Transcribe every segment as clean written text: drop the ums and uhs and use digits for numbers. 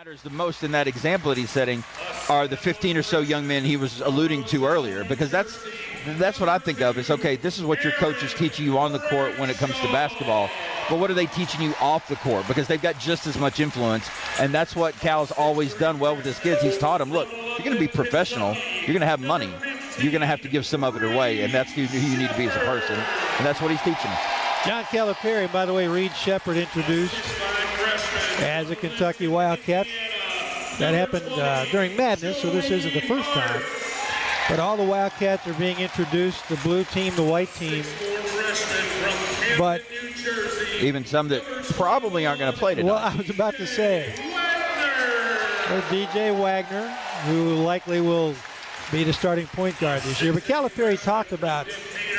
matters the most in that example that he's setting are the 15 or so young men he was alluding to earlier, because that's what I think of is, okay, this is what your coach is teaching you on the court when it comes to basketball, but what are they teaching you off the court? Because they've got just as much influence, and that's what Cal's always done well with his kids. He's taught them, look, you're going to be professional, you're going to have money, you're going to have to give some of it away, and that's who you need to be as a person, and that's what he's teaching. John Calipari, by the way, Reed Shepard introduced as a Kentucky Wildcat. That happened during Madness, so this isn't the first time. But all the Wildcats are being introduced, the blue team, the white team. But even some that probably aren't going to play tonight. Well, I was about to say, there's DJ Wagner, who likely will be the starting point guard this year. But Calipari talked about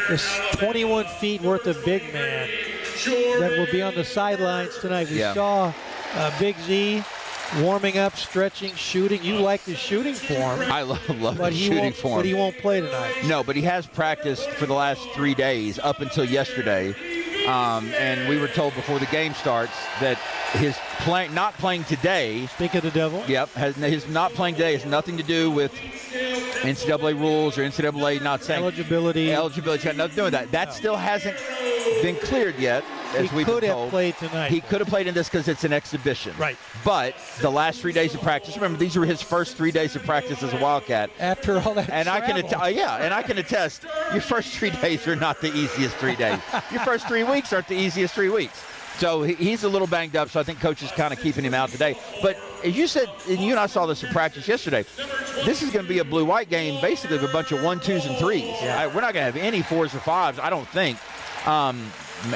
this 21 feet worth of big man that will be on the sidelines tonight. We saw Big Z warming up, stretching, shooting. You like the shooting form. I love the shooting form. But he won't play tonight. No, but he has practiced for the last 3 days up until yesterday. And we were told before the game starts that his not playing today. Speak of the devil. Yep. His not playing today has nothing to do with NCAA rules or NCAA not saying. Eligibility. Eligibility's got nothing to do with that. That still hasn't been cleared yet. As he could have played tonight. He could have played in this because it's an exhibition. Right. But the last 3 days of practice, remember, these were his first 3 days of practice as a Wildcat. After all that and I can attest, your first 3 days are not the easiest 3 days. Your first 3 weeks aren't the easiest 3 weeks. So he's a little banged up, so I think Coach is kind of keeping him out today. But as you said, and you and I saw this in practice yesterday, this is going to be a blue-white game basically of a bunch of 1, 2s, and 3s. Yeah. We're not going to have any 4s or 5s, I don't think.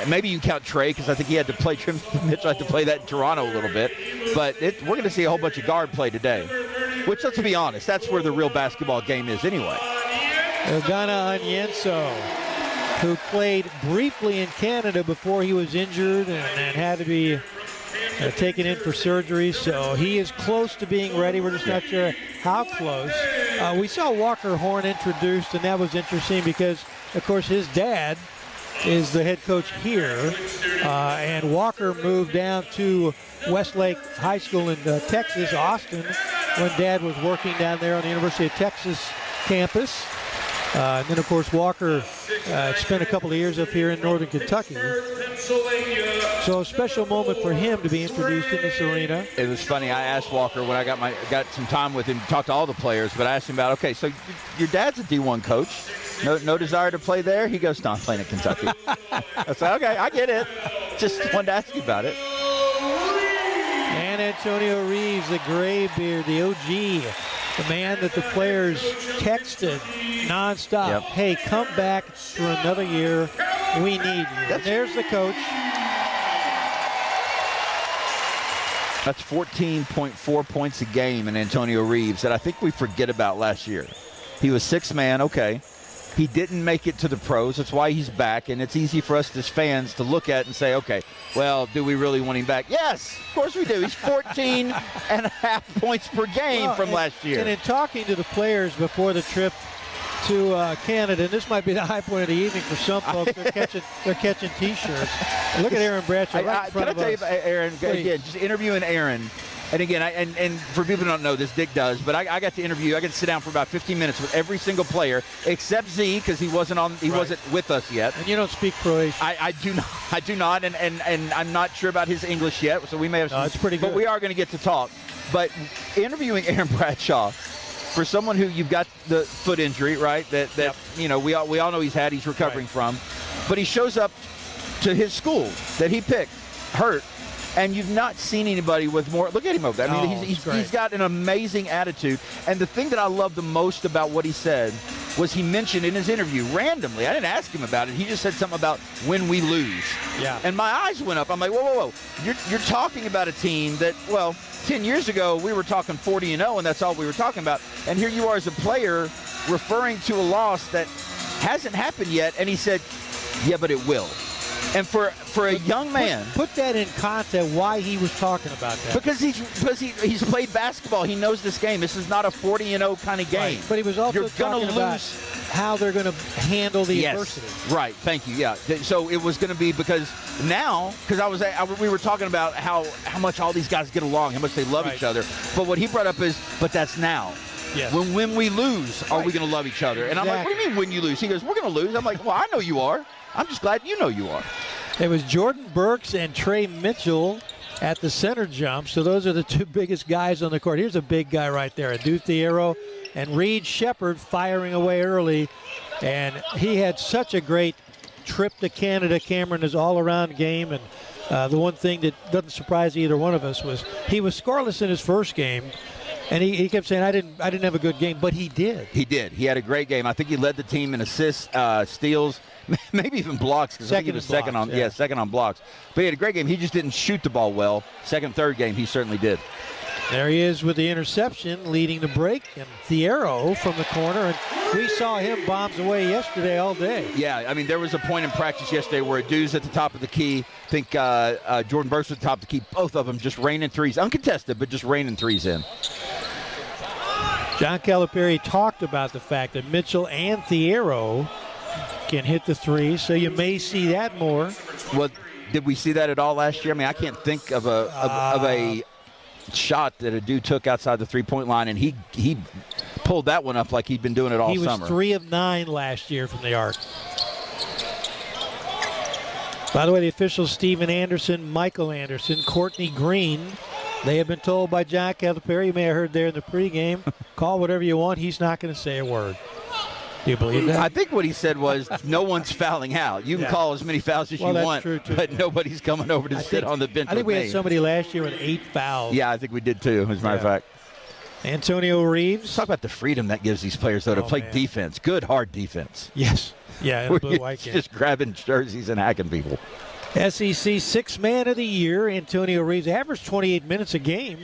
Maybe you can count Trey because I think he had to play. Mitchell had to play that in Toronto a little bit. But we're going to see a whole bunch of guard play today, which, let's be honest, that's where the real basketball game is anyway. Ogana Onyenso, who played briefly in Canada before he was injured and had to be taken in for surgery. So he is close to being ready. We're just not sure how close. We saw Walker Horn introduced, and that was interesting because, of course, his dad is the head coach here, and Walker moved down to Westlake High School in Texas, Austin, when Dad was working down there on the University of Texas campus. And then, of course, Walker spent a couple of years up here in northern Kentucky. So a special moment for him to be introduced in this arena. It was funny. I asked Walker when I got some time with him, talked to all the players, but I asked him about, okay, so your dad's a D1 coach. No desire to play there? He goes, no, I'm playing at Kentucky. I said, okay, I get it. Just wanted to ask you about it. And Antonio Reeves, the gray beard, the OG, the man that the players texted nonstop. Yep. Hey, come back for another year. We need you. And there's the coach. That's 14.4 points a game in Antonio Reeves that I think we forget about last year. He was sixth man, okay. He didn't make it to the pros. That's why he's back, and it's easy for us as fans to look at and say, okay, well, do we really want him back? Yes, of course we do. He's 14.5 points per game from last year. And in talking to the players before the trip to Canada, and this might be the high point of the evening for some folks, they're catching T-shirts. Look at Aaron Bradshaw right in front of us. Can I tell you about Aaron? Again, just interviewing Aaron. And again, and for people who don't know this, Dick does, but I got to sit down for about 15 minutes with every single player except Z, because he wasn't with us yet. And you don't speak Croatian. I do not, and I'm not sure about his English yet, so we may have some. It's pretty good. But we are going to get to talk. But interviewing Aaron Bradshaw, for someone who you've got the foot injury, right? That yep. You know, we all know he's recovering from, but he shows up to his school that he picked, hurt. And you've not seen anybody with more. Look at him over there. I mean, he's got an amazing attitude. And the thing that I love the most about what he said was he mentioned in his interview randomly. I didn't ask him about it. He just said something about when we lose. Yeah. And my eyes went up. I'm like, whoa. You're talking about a team that, well, 10 years ago we were talking 40-0, and that's all we were talking about. And here you are as a player referring to a loss that hasn't happened yet. And he said, yeah, but it will. And for a young man, put that in context. Why he was talking about that? Because he's played basketball. He knows this game. This is not a 40-0 kind of game. Right. But he was also You're talking about how they're going to handle the adversity. Right. Thank you. Yeah. So it was going to be because we were talking about how much all these guys get along, how much they love each other. But what he brought up is, but that's now. Yes. When we lose, are we going to love each other? And I'm like, what do you mean when you lose? He goes, we're going to lose. I'm like, well, I know you are. I'm just glad you know you are. It was Jordan Burks and Trey Mitchell at the center jump. So those are the two biggest guys on the court. Here's a big guy right there, Adou Thierro and Reed Shepard firing away early. And he had such a great trip to Canada, Cameron, his all-around game. And the one thing that doesn't surprise either one of us was he was scoreless in his first game. And he kept saying, I didn't have a good game, but he did. He did. He had a great game. I think he led the team in assists, steals, maybe even blocks, because I think he was second on blocks. But he had a great game. He just didn't shoot the ball well. Second, third game, he certainly did. There he is with the interception, leading the break, and Thierro from the corner. And we saw him bombs away yesterday all day. Yeah, I mean, there was a point in practice yesterday where Adou's at the top of the key. I think Jordan Burks was at the top of the key. Both of them just raining threes. Uncontested, but just raining threes in. John Calipari talked about the fact that Mitchell and Thierro can hit the three, so you may see that more. Well, did we see that at all last year? I mean, I can't think of a shot that Adou took outside the three-point line, and he pulled that one up like he'd been doing it all summer. He was 3 of 9 last year from the arc. By the way, the officials, Steven Anderson, Michael Anderson, Courtney Green, they have been told by John Calipari, you may have heard there in the pregame, call whatever you want, he's not going to say a word. Do you believe that? I think what he said was no one's fouling out. You can call as many fouls as you want, true, but nobody's coming over to sit on the bench. I think we had somebody last year with 8 fouls. Yeah, I think we did too, as a matter of fact. Antonio Reeves. Talk about the freedom that gives these players, though, to play defense. Good, hard defense. Yes. Yeah, in a blue-white game. Just grabbing jerseys and hacking people. SEC Sixth Man of the Year, Antonio Reeves, averaged 28 minutes a game.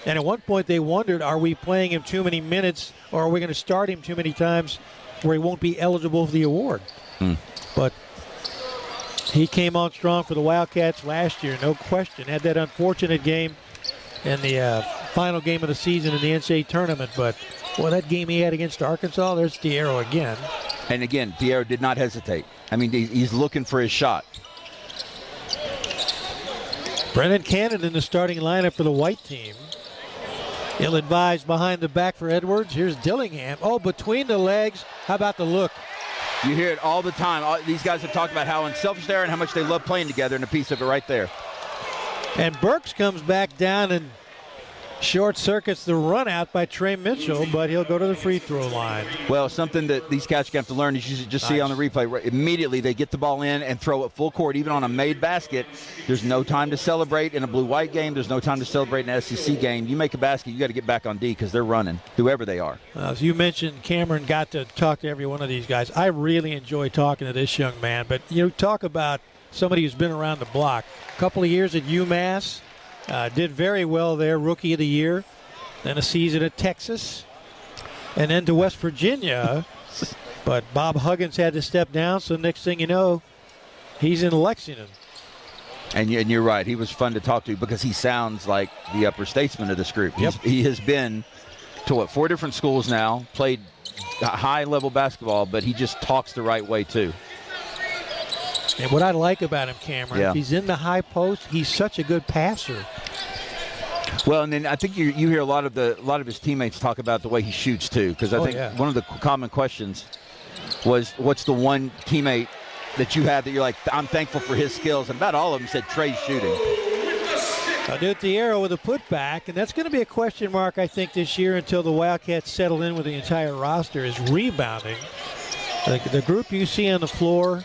And at one point they wondered, are we playing him too many minutes, or are we going to start him too many times where he won't be eligible for the award? But he came on strong for the Wildcats last year, no question. Had that unfortunate game in the final game of the season in the NCAA tournament. But, well, that game he had against Arkansas, there's Thierro again. And again, Thierro did not hesitate. I mean, he's looking for his shot. Brennan Cannon in the starting lineup for the white team. Ill-advised behind the back for Edwards. Here's Dillingham. Oh, between the legs. How about the look? You hear it all the time. These guys have talked about how unselfish they are and how much they love playing together, and a piece of it right there. And Burks comes back down and short circuits the run out by Trey Mitchell, but he'll go to the free throw line. Well, something that these cats have to learn is you just see on the replay, immediately they get the ball in and throw it full court, even on a made basket. There's no time to celebrate in a blue-white game. There's no time to celebrate in an SEC game. You make a basket, you got to get back on D because they're running, whoever they are. As you mentioned, Cameron got to talk to every one of these guys. I really enjoy talking to this young man, but you talk about somebody who's been around the block. A couple of years at UMass. Did very well there, Rookie of the Year. Then a season at Texas. And then to West Virginia. But Bob Huggins had to step down, so next thing you know, he's in Lexington. And you're right. He was fun to talk to because he sounds like the upper statesman of this group. Yep. He has been to, 4 different schools now, played high-level basketball, but he just talks the right way, too. And what I like about him, Cameron, if he's in the high post, he's such a good passer. Well, and then I think you hear a lot of his teammates talk about the way he shoots too, because I think one of the common questions was, what's the one teammate that you have that you're like, I'm thankful for his skills, and about all of them said Trey's shooting. Adou Thierro with a putback, and that's going to be a question mark, I think, this year until the Wildcats settle in with the entire roster, is rebounding. The group you see on the floor,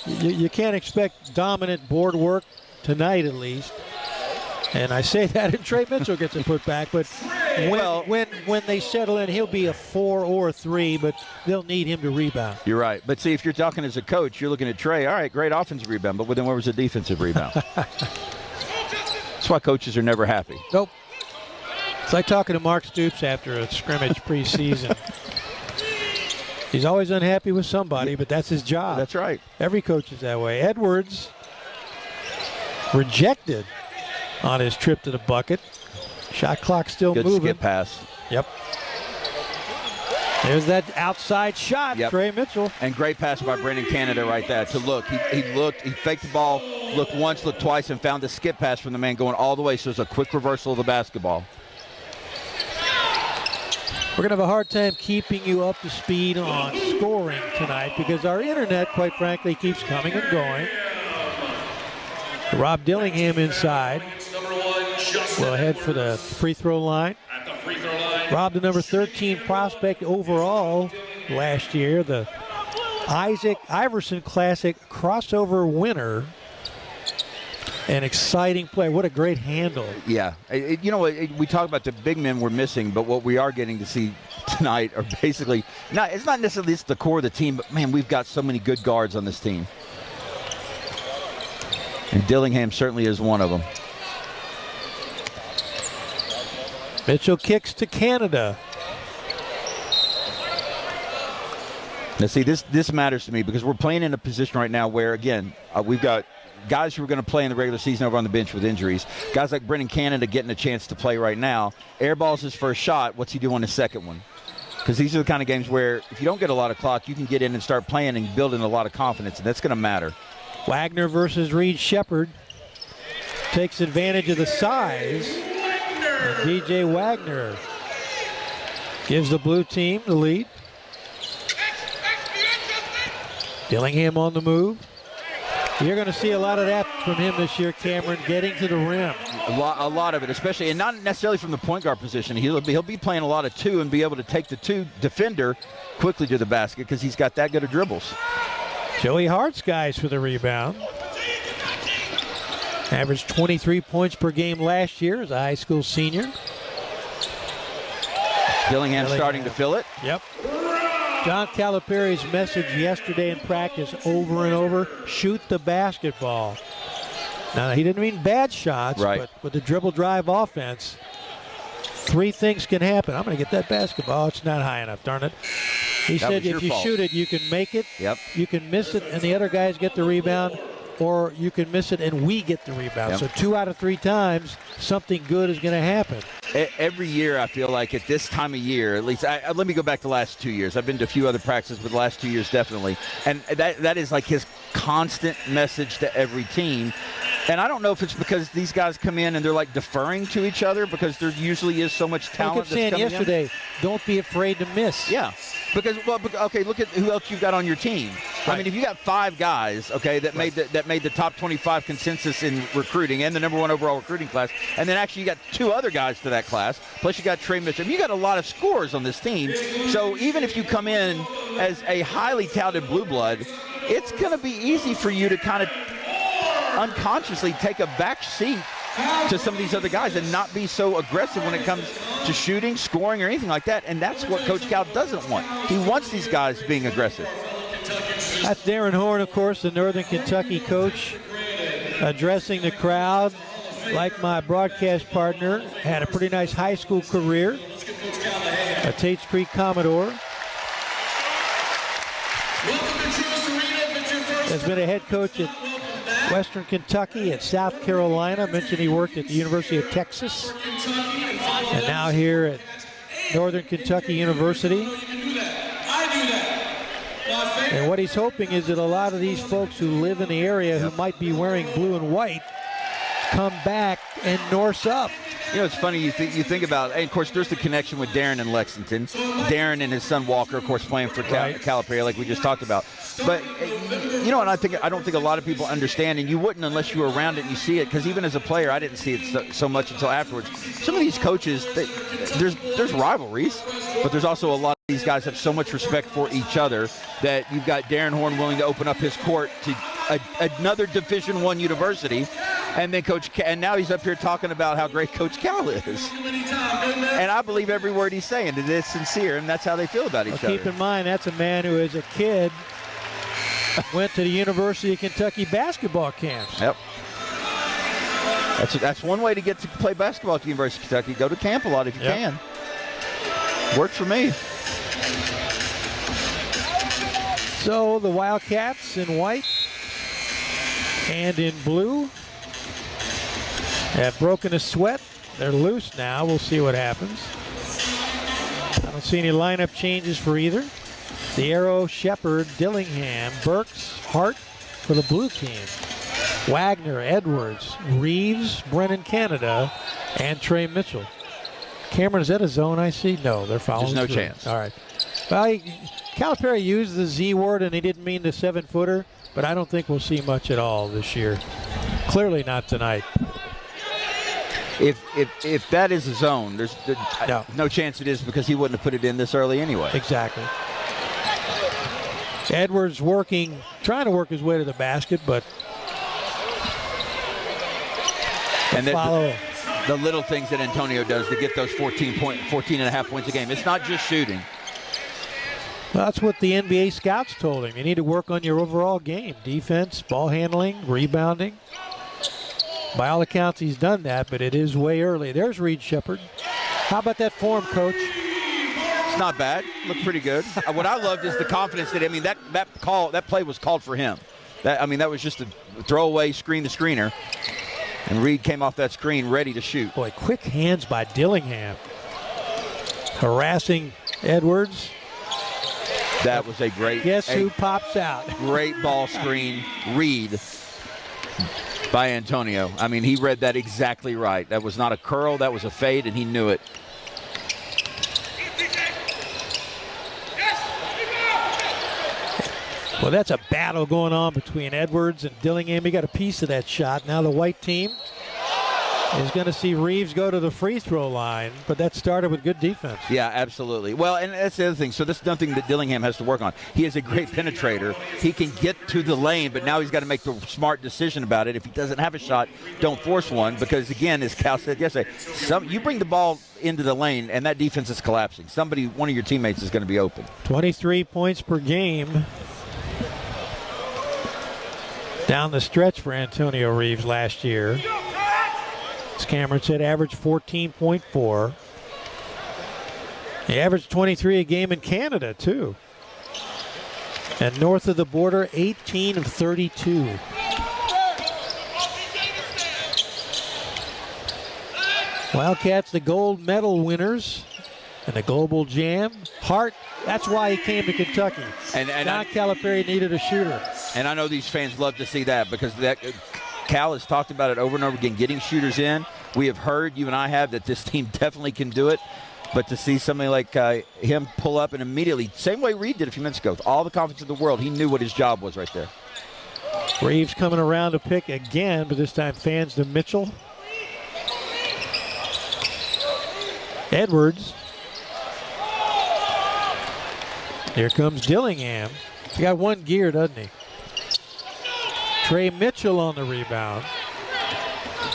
you can't expect dominant board work tonight, at least. And I say that, and Trey Mitchell gets a putback. But when they settle in, he'll be a 4 or a 3, but they'll need him to rebound. You're right. But see, if you're talking as a coach, you're looking at Trey. All right, great offensive rebound, but then where was the defensive rebound? That's why coaches are never happy. Nope. It's like talking to Mark Stoops after a scrimmage preseason. He's always unhappy with somebody, but that's his job. That's right. Every coach is that way. Edwards rejected on his trip to the bucket. Shot clock still Good moving. Skip pass. Yep. There's that outside shot, Trey Mitchell. And great pass by Brendan Canada right there to look. He looked, he faked the ball, looked once, looked twice, and found the skip pass from the man going all the way. So it's a quick reversal of the basketball. We're going to have a hard time keeping you up to speed on scoring tonight because our internet, quite frankly, keeps coming and going. Rob Dillingham inside. We'll head for the free throw line. Rob, the number 13 prospect overall last year, the Isaac Iverson Classic crossover winner. An exciting play. What a great handle. Yeah. You know what? We talk about the big men we're missing, but what we are getting to see tonight are basically, it's not necessarily the core of the team, but, man, we've got so many good guards on this team. And Dillingham certainly is one of them. Mitchell kicks to Canada. Now, see, this matters to me because we're playing in a position right now where, again, we've got guys who are going to play in the regular season over on the bench with injuries. Guys like Brendan Canada getting a chance to play right now. Airballs his first shot. What's he doing on his second one? Because these are the kind of games where if you don't get a lot of clock, you can get in and start playing and building a lot of confidence, and that's going to matter. Wagner versus Reed Shepherd takes advantage of the size. And DJ Wagner gives the blue team the lead. Dillingham on the move. You're going to see a lot of that from him this year, Cameron, getting to the rim. A lot of it, especially, and not necessarily from the point guard position. He'll be playing a lot of two and be able to take the two defender quickly to the basket because he's got that good of dribbles. Joey Hartskies for the rebound. Averaged 23 points per game last year as a high school senior. Dillingham starting to fill it. Yep. John Calipari's message yesterday in practice over and over, shoot the basketball. Now, he didn't mean bad shots, right, but with the dribble drive offense, three things can happen. I'm going to get that basketball. It's not high enough, darn it. He said if you shoot it, you can make it, you can miss it, and the other guys get the rebound, or you can miss it and we get the rebound. So 2 out of 3 times, something good is going to happen. Every year, I feel like at this time of year, at least, let me go back the last 2 years. I've been to a few other practices, but the last 2 years definitely. And that is like his constant message to every team. And I don't know if it's because these guys come in and they're like deferring to each other because there usually is so much talent. I kept saying yesterday, don't be afraid to miss. Yeah. Because, okay, look at who else you've got on your team. Right. I mean, if you got 5 guys, okay, that made the top 25 consensus in recruiting and the number 1 overall recruiting class, and then actually you got 2 other guys to that class, plus you got Trey Mitchell. You got a lot of scorers on this team. So even if you come in as a highly touted blue blood, it's going to be easy for you to kind of unconsciously take a back seat to some of these other guys and not be so aggressive when it comes to shooting, scoring, or anything like that. And that's what Coach Cal doesn't want. He wants these guys being aggressive. That's Darren Horn, of course, the Northern Kentucky coach, addressing the crowd. Like my broadcast partner, had a pretty nice high school career, a Tates Creek Commodore. Has been a head coach at Western Kentucky, at South Carolina. I mentioned he worked at the University of Texas. And now here at Northern Kentucky University. And what he's hoping is that a lot of these folks who live in the area who might be wearing blue and white come back and Norse up. You know, it's funny, you think about, and of course, there's the connection with Darren in Lexington. Darren and his son Walker, of course, playing for Calipari, like we just talked about. But, you know, and I don't think a lot of people understand, and you wouldn't unless you were around it and you see it, because even as a player, I didn't see it so much until afterwards. Some of these coaches, there's rivalries, but there's also a lot of these guys have so much respect for each other that you've got Darren Horn willing to open up his court to another Division I university. And then and now he's up here talking about how great Coach Cal is. And I believe every word he's saying. It is sincere, and that's how they feel about each other. Keep in mind, that's a man who, as a kid, went to the University of Kentucky basketball camps. Yep. That's one way to get to play basketball at the University of Kentucky. Go to camp a lot if you can. Worked for me. So the Wildcats in white and in blue have broken a sweat. They're loose now. We'll see what happens. I don't see any lineup changes for either. Thierro, Shepard, Dillingham, Burks, Hart for the blue team. Wagner, Edwards, Reeves, Brennan Canada, and Trey Mitchell. Cameron, is that a zone I see? No, they're following. There's no through. chance. All right. Well, Calipari used the Z word, and he didn't mean the 7-footer, but I don't think we'll see much at all this year. Clearly not tonight. If that is a zone, there's no chance it is, because he wouldn't have put it in this early anyway. Exactly. Edwards trying to work his way to the basket, but and the little things that Antonio does to get those 14 and a half points a game. It's not just shooting. Well, that's what the NBA scouts told him. You need to work on your overall game. Defense, ball handling, rebounding. By all accounts, he's done that, but it is way early. There's Reed Shepard. How about that form, Coach? It's not bad. Looked pretty good. What I loved is the confidence that, that play was called for him. That was just a throwaway screen to screener. And Reed came off that screen ready to shoot. Boy, quick hands by Dillingham. Harassing Edwards. That was a great. Guess who pops out? Great ball screen, Reed, by Antonio. He read that exactly right. That was not a curl, that was a fade, and he knew it. Well, that's a battle going on between Edwards and Dillingham. He got a piece of that shot. Now the white team is going to see Reeves go to the free throw line, but that started with good defense. Yeah, absolutely. Well, and that's the other thing. So this is something that Dillingham has to work on. He is a great penetrator. He can get to the lane, but now he's got to make the smart decision about it. If he doesn't have a shot, don't force one, because, again, as Cal said yesterday, you bring the ball into the lane, and that defense is collapsing. One of your teammates is going to be open. 23 points per game down the stretch for Antonio Reeves last year. As Cameron said, averaged 14.4. He averaged 23 a game in Canada, too. And north of the border, 18 of 32. Wildcats, the gold medal winners in the Global Jam. Hart, that's why he came to Kentucky. And John Calipari needed a shooter. And I know these fans love to see that, because Cal has talked about it over and over again, getting shooters in. We have heard, you and I have, that this team definitely can do it. But to see somebody like him pull up and immediately, same way Reed did a few minutes ago, with all the confidence in the world, he knew what his job was right there. Reeves coming around to pick again, but this time fans to Mitchell. Edwards. Here comes Dillingham. He got one gear, doesn't he? Trey Mitchell on the rebound.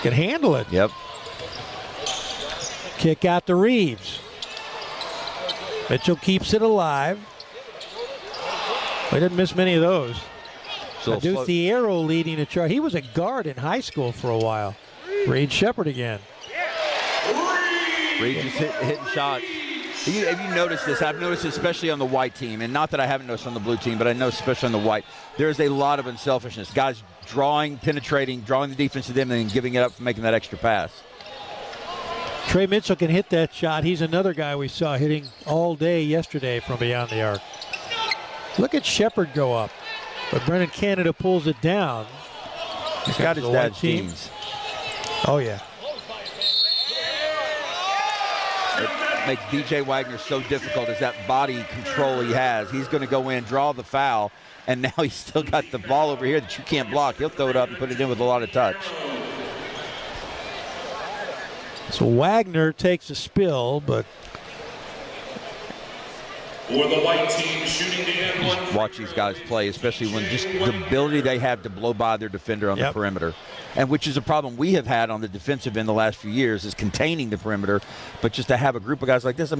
Can handle it. Yep. Kick out to Reeves. Mitchell keeps it alive. We didn't miss many of those. Adou Thierro leading the charge. He was a guard in high school for a while. Reed Shepard again. Reed just hitting shots. Have you noticed this? I've noticed it especially on the white team, and not that I haven't noticed on the blue team, but I know especially on the white. There's a lot of unselfishness. Guys penetrating, drawing the defense to them, and then giving it up for making that extra pass. Trey Mitchell can hit that shot. He's another guy we saw hitting all day yesterday from beyond the arc. Look at Shepard go up, but Brennan Canada pulls it down. He's got his dad's teams. Oh, yeah. Makes DJ Wagner so difficult, is that body control he has. He's going to go in, draw the foul, and now he's still got the ball over here that you can't block. He'll throw it up and put it in with a lot of touch. So Wagner takes a spill, but for the white team shooting the end one. Watch these guys play, especially when just the ability they have to blow by their defender on the perimeter. And which is a problem we have had on the defensive end the last few years, is containing the perimeter. But just to have a group of guys like this,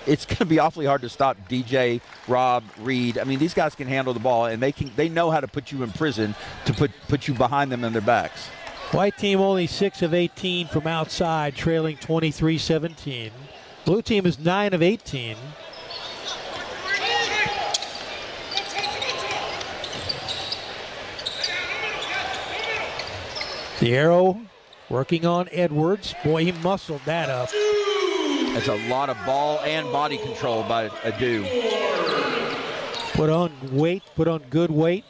it's going to be awfully hard to stop DJ, Rob, Reed. These guys can handle the ball, and they know how to put you in prison, to put you behind them and their backs. White team only 6 of 18 from outside, trailing 23-17. Blue team is 9 of 18. Thierro working on Edwards. Boy, he muscled that up. That's a lot of ball and body control by Adou. Put on weight, put on good weight.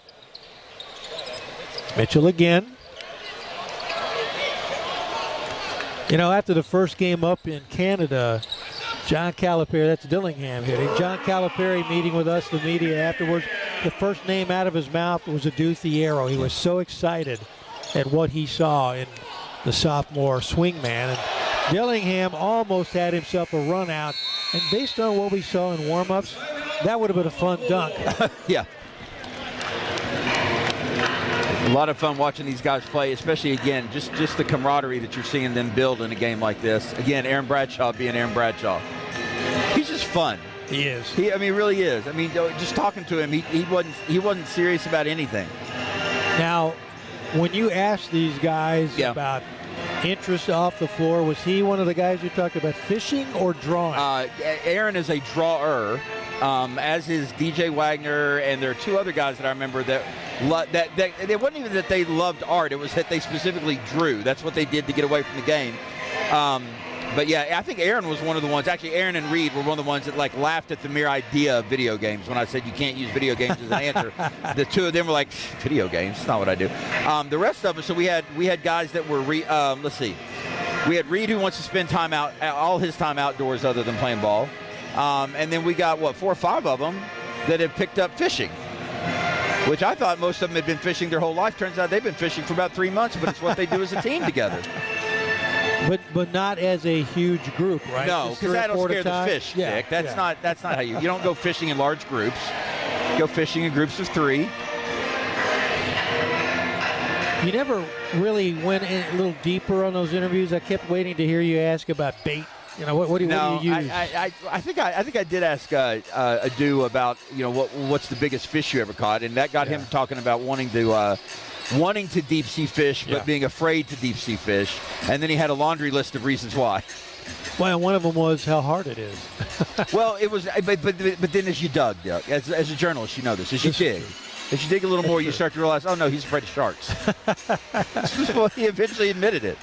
Mitchell again. You know, after the first game up in Canada, John Calipari, that's Dillingham hitting. John Calipari meeting with us, the media, afterwards. The first name out of his mouth was Adou Thierro. He was so excited at what he saw in the sophomore swingman. And Dillingham almost had himself a run out. And based on what we saw in warm-ups, that would have been a fun dunk. Yeah. A lot of fun watching these guys play, especially, again, just the camaraderie that you're seeing them build in a game like this. Again, Aaron Bradshaw being Aaron Bradshaw. He's just fun. He is. He really is. I mean, just talking to him, he wasn't serious about anything. Now, when you ask these guys about interest off the floor, was he one of the guys you talked about fishing or drawing? Aaron is a drawer, as is DJ Wagner, and there are two other guys that I remember that it wasn't even that they loved art, it was that they specifically drew. That's what they did to get away from the game. But yeah, I think Aaron was one of the ones. Actually, Aaron and Reed were one of the ones that laughed at the mere idea of video games when I said you can't use video games as an answer. The two of them were like, video games, it's not what I do. The rest of us, so we had guys that were let's see, we had Reed who wants to spend time out, all his time outdoors other than playing ball, and then we got 4 or 5 of them that had picked up fishing, which I thought most of them had been fishing their whole life. Turns out they've been fishing for about 3 months, but it's what they do as a team together. But not as a huge group, right? No, because that'll scare the fish, Dick. That's not how you don't go fishing in large groups. You go fishing in groups of 3. You never really went in a little deeper on those interviews. I kept waiting to hear you ask about bait. You know, what do you use? I think I did ask Adou about, what's the biggest fish you ever caught, and that got him talking about wanting to deep sea fish, but being afraid to deep sea fish. And then he had a laundry list of reasons why. Well, one of them was how hard it is. Well, it was, but then as you dug, as a journalist, you know this. As you dig a little more, you start to realize, oh no, he's afraid of sharks. Well, he eventually admitted it.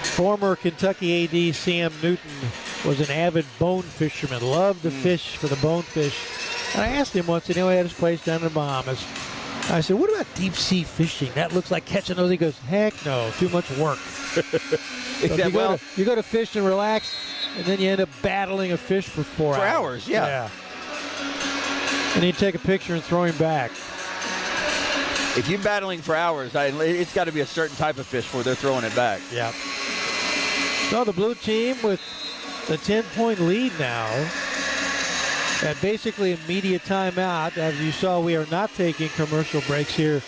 Former Kentucky AD Sam Newton was an avid bone fisherman, loved to fish for the bonefish. And I asked him once, he had his place down in the Bahamas. I said, what about deep sea fishing? That looks like catching those. He goes, heck no, too much work. So you go to fish and relax, and then you end up battling a fish for 4 hours. 4 hours, yeah. And you take a picture and throw him back. If you're battling for hours, it's got to be a certain type of fish before they're throwing it back. Yeah. So the blue team with the 10-point lead now. At basically a media timeout. As you saw, we are not taking commercial breaks here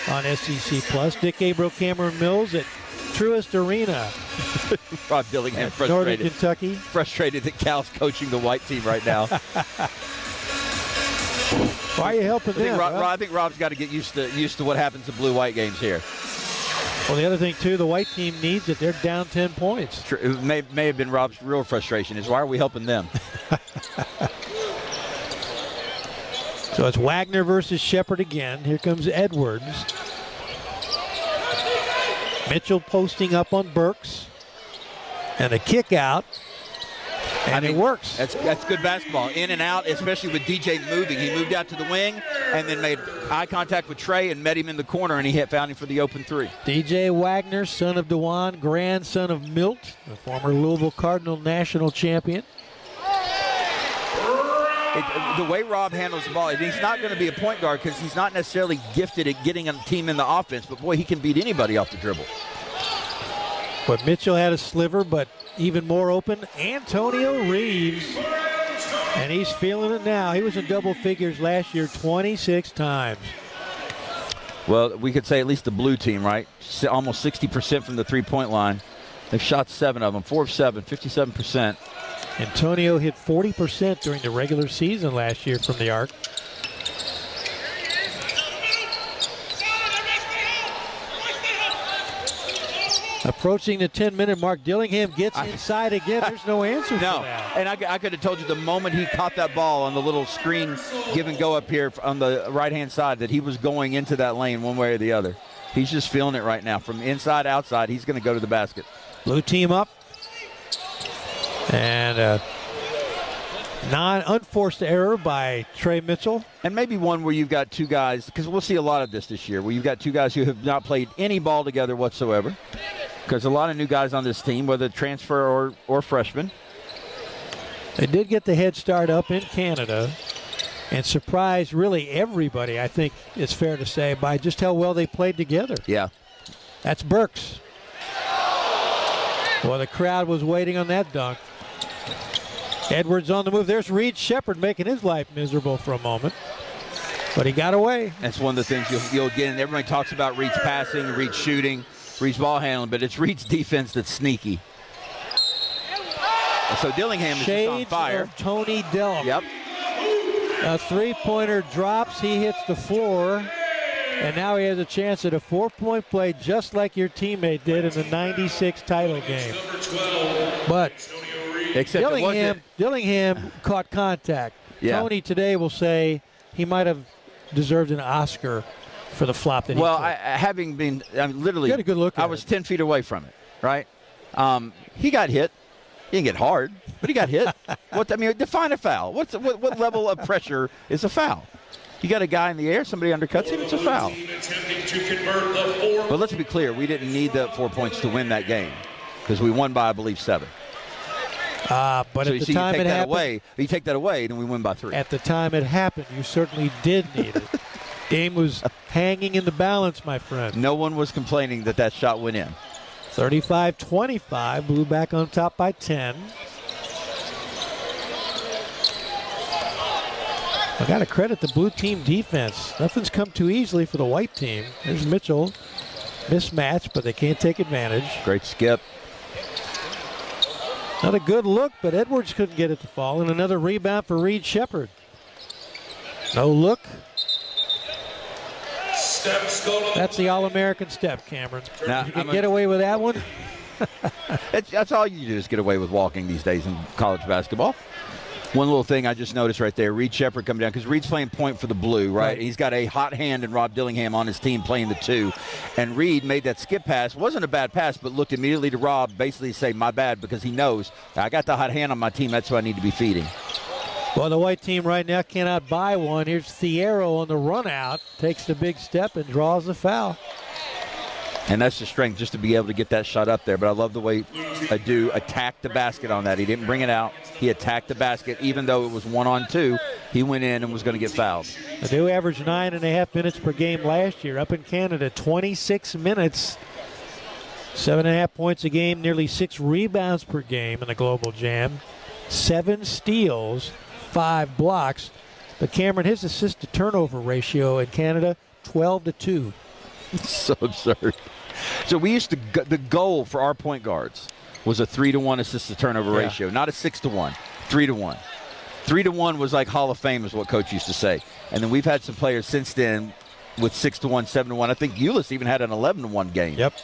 on SEC Plus. Dick Gabriel, Cameron Mills at Truist Arena. Rob Dillingham frustrated. Northern Kentucky. Frustrated that Cal's coaching the white team right now. Why are you helping them? I think Rob's got to get used to what happens in blue-white games here. Well, the other thing, too, the white team needs it. They're down 10 points. It may have been Rob's real frustration is why are we helping them? So it's Wagner versus Shepard again. Here comes Edwards. Mitchell posting up on Burks. And a kick out. And it works. That's good basketball. In and out, especially with DJ moving. He moved out to the wing and then made eye contact with Trey and met him in the corner, and he found him for the open 3. DJ Wagner, son of Dewan, grandson of Milt, the former Louisville Cardinal national champion. The way Rob handles the ball, he's not going to be a point guard because he's not necessarily gifted at getting a team in the offense, but boy, he can beat anybody off the dribble. But Mitchell had a sliver, but even more open, Antonio Reeves. And he's feeling it now. He was in double figures last year 26 times. Well, we could say at least the blue team, right? Almost 60% from the three-point line. They've shot 7 of them, 4 of 7, 57%. Antonio hit 40% during the regular season last year from the arc. Approaching the 10-minute mark, Dillingham gets inside again. There's no answer for that. And I could have told you the moment he caught that ball on the little screen give and go up here on the right-hand side that he was going into that lane one way or the other. He's just feeling it right now. From inside, outside, he's going to go to the basket. Blue team up. And unforced error by Trey Mitchell. And maybe one where you've got two guys, because we'll see a lot of this year, where you've got two guys who have not played any ball together whatsoever. Because a lot of new guys on this team, whether transfer or freshmen. They did get the head start up in Canada and surprised really everybody, I think it's fair to say, by just how well they played together. Yeah. That's Burks. Well, the crowd was waiting on that dunk. Edwards on the move. There's Reed Shepherd making his life miserable for a moment. But he got away. That's one of the things you'll get. And everybody talks about Reed's passing, Reed's shooting, Reed's ball handling, but it's Reed's defense that's sneaky. And so Dillingham is just on fire. Of Tony Delp. Yep. A three-pointer drops. He hits the floor. And now he has a chance at a 4-point play just like your teammate did in the 96 title game. But Dillingham caught contact. Yeah. Tony today will say he might have deserved an Oscar for the flop that he Well, literally, you had a good look at I was 10 feet away from it, right? He got hit. He didn't get hard, but he got hit. Define a foul. What level of pressure is a foul? You got a guy in the air, somebody undercuts him, it's a foul. But let's be clear, we didn't need the 4 points to win that game because we won by, I believe, 7. But so at the time it happened, you take that away, then we win by 3. At the time it happened, you certainly did need it. Game was hanging in the balance, my friend. No one was complaining that shot went in. 35-25, Blue back on top by 10. I got to credit the blue team defense. Nothing's come too easily for the white team. There's Mitchell. Mismatch, but they can't take advantage. Great skip. Not a good look, but Edwards couldn't get it to fall. And another rebound for Reed Shepherd. No look. That's the All-American step, Cameron. Now, you can get away with that one. That's all you do is get away with walking these days in college basketball. One little thing I just noticed right there, Reed Shepherd coming down, because Reed's playing point for the blue, right? He's got a hot hand in Rob Dillingham on his team playing the 2. And Reed made that skip pass. Wasn't a bad pass, but looked immediately to Rob, basically say, my bad, because he knows, I got the hot hand on my team, that's who I need to be feeding. Well, the white team right now cannot buy one. Here's Thierro on the run out, takes the big step and draws the foul. And that's the strength, just to be able to get that shot up there. But I love the way Adou attacked the basket on that. He didn't bring it out. He attacked the basket. Even though it was 1-on-2, he went in and was going to get fouled. Adou averaged 9.5 minutes per game last year. Up in Canada, 26 minutes. 7.5 points a game, nearly 6 rebounds per game in the Global Jam. 7 steals, 5 blocks. But Cameron, his assist-to-turnover ratio in Canada, 12-2. So absurd. So we used to, the goal for our point guards was a 3-to-1 assist-to-turnover ratio, not a 6-to-1, 3-to-1. 3-to-1 was like Hall of Fame is what Coach used to say. And then we've had some players since then with 6-to-1, 7-to-1. I think Euless even had an 11-to-1 game. Yep.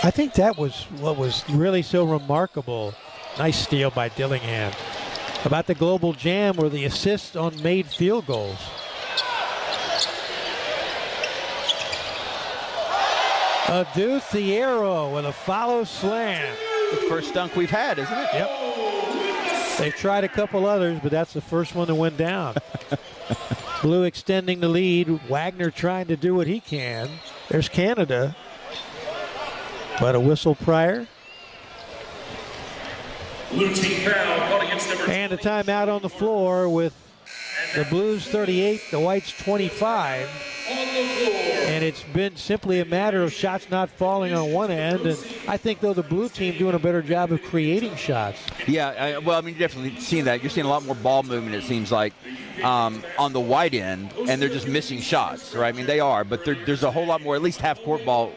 I think that was what was really so remarkable. Nice steal by Dillingham. About the Global Jam were the assists on made field goals. Adou Thierro with a follow slam. The first dunk we've had, isn't it? Yep. They've tried a couple others, but that's the first one that went down. Blue extending the lead. Wagner trying to do what he can. There's Canada. But a whistle prior. Blue team foul against number And a timeout on the floor with the Blues 38, the Whites 25. on the floor. And it's been simply a matter of shots not falling on one end. And I think, though, the blue team doing a better job of creating shots. Yeah, you're definitely seeing that. You're seeing a lot more ball movement, it seems like, on the white end, and they're just missing shots, right? I mean, they are, but there's a whole lot more, at least half-court ball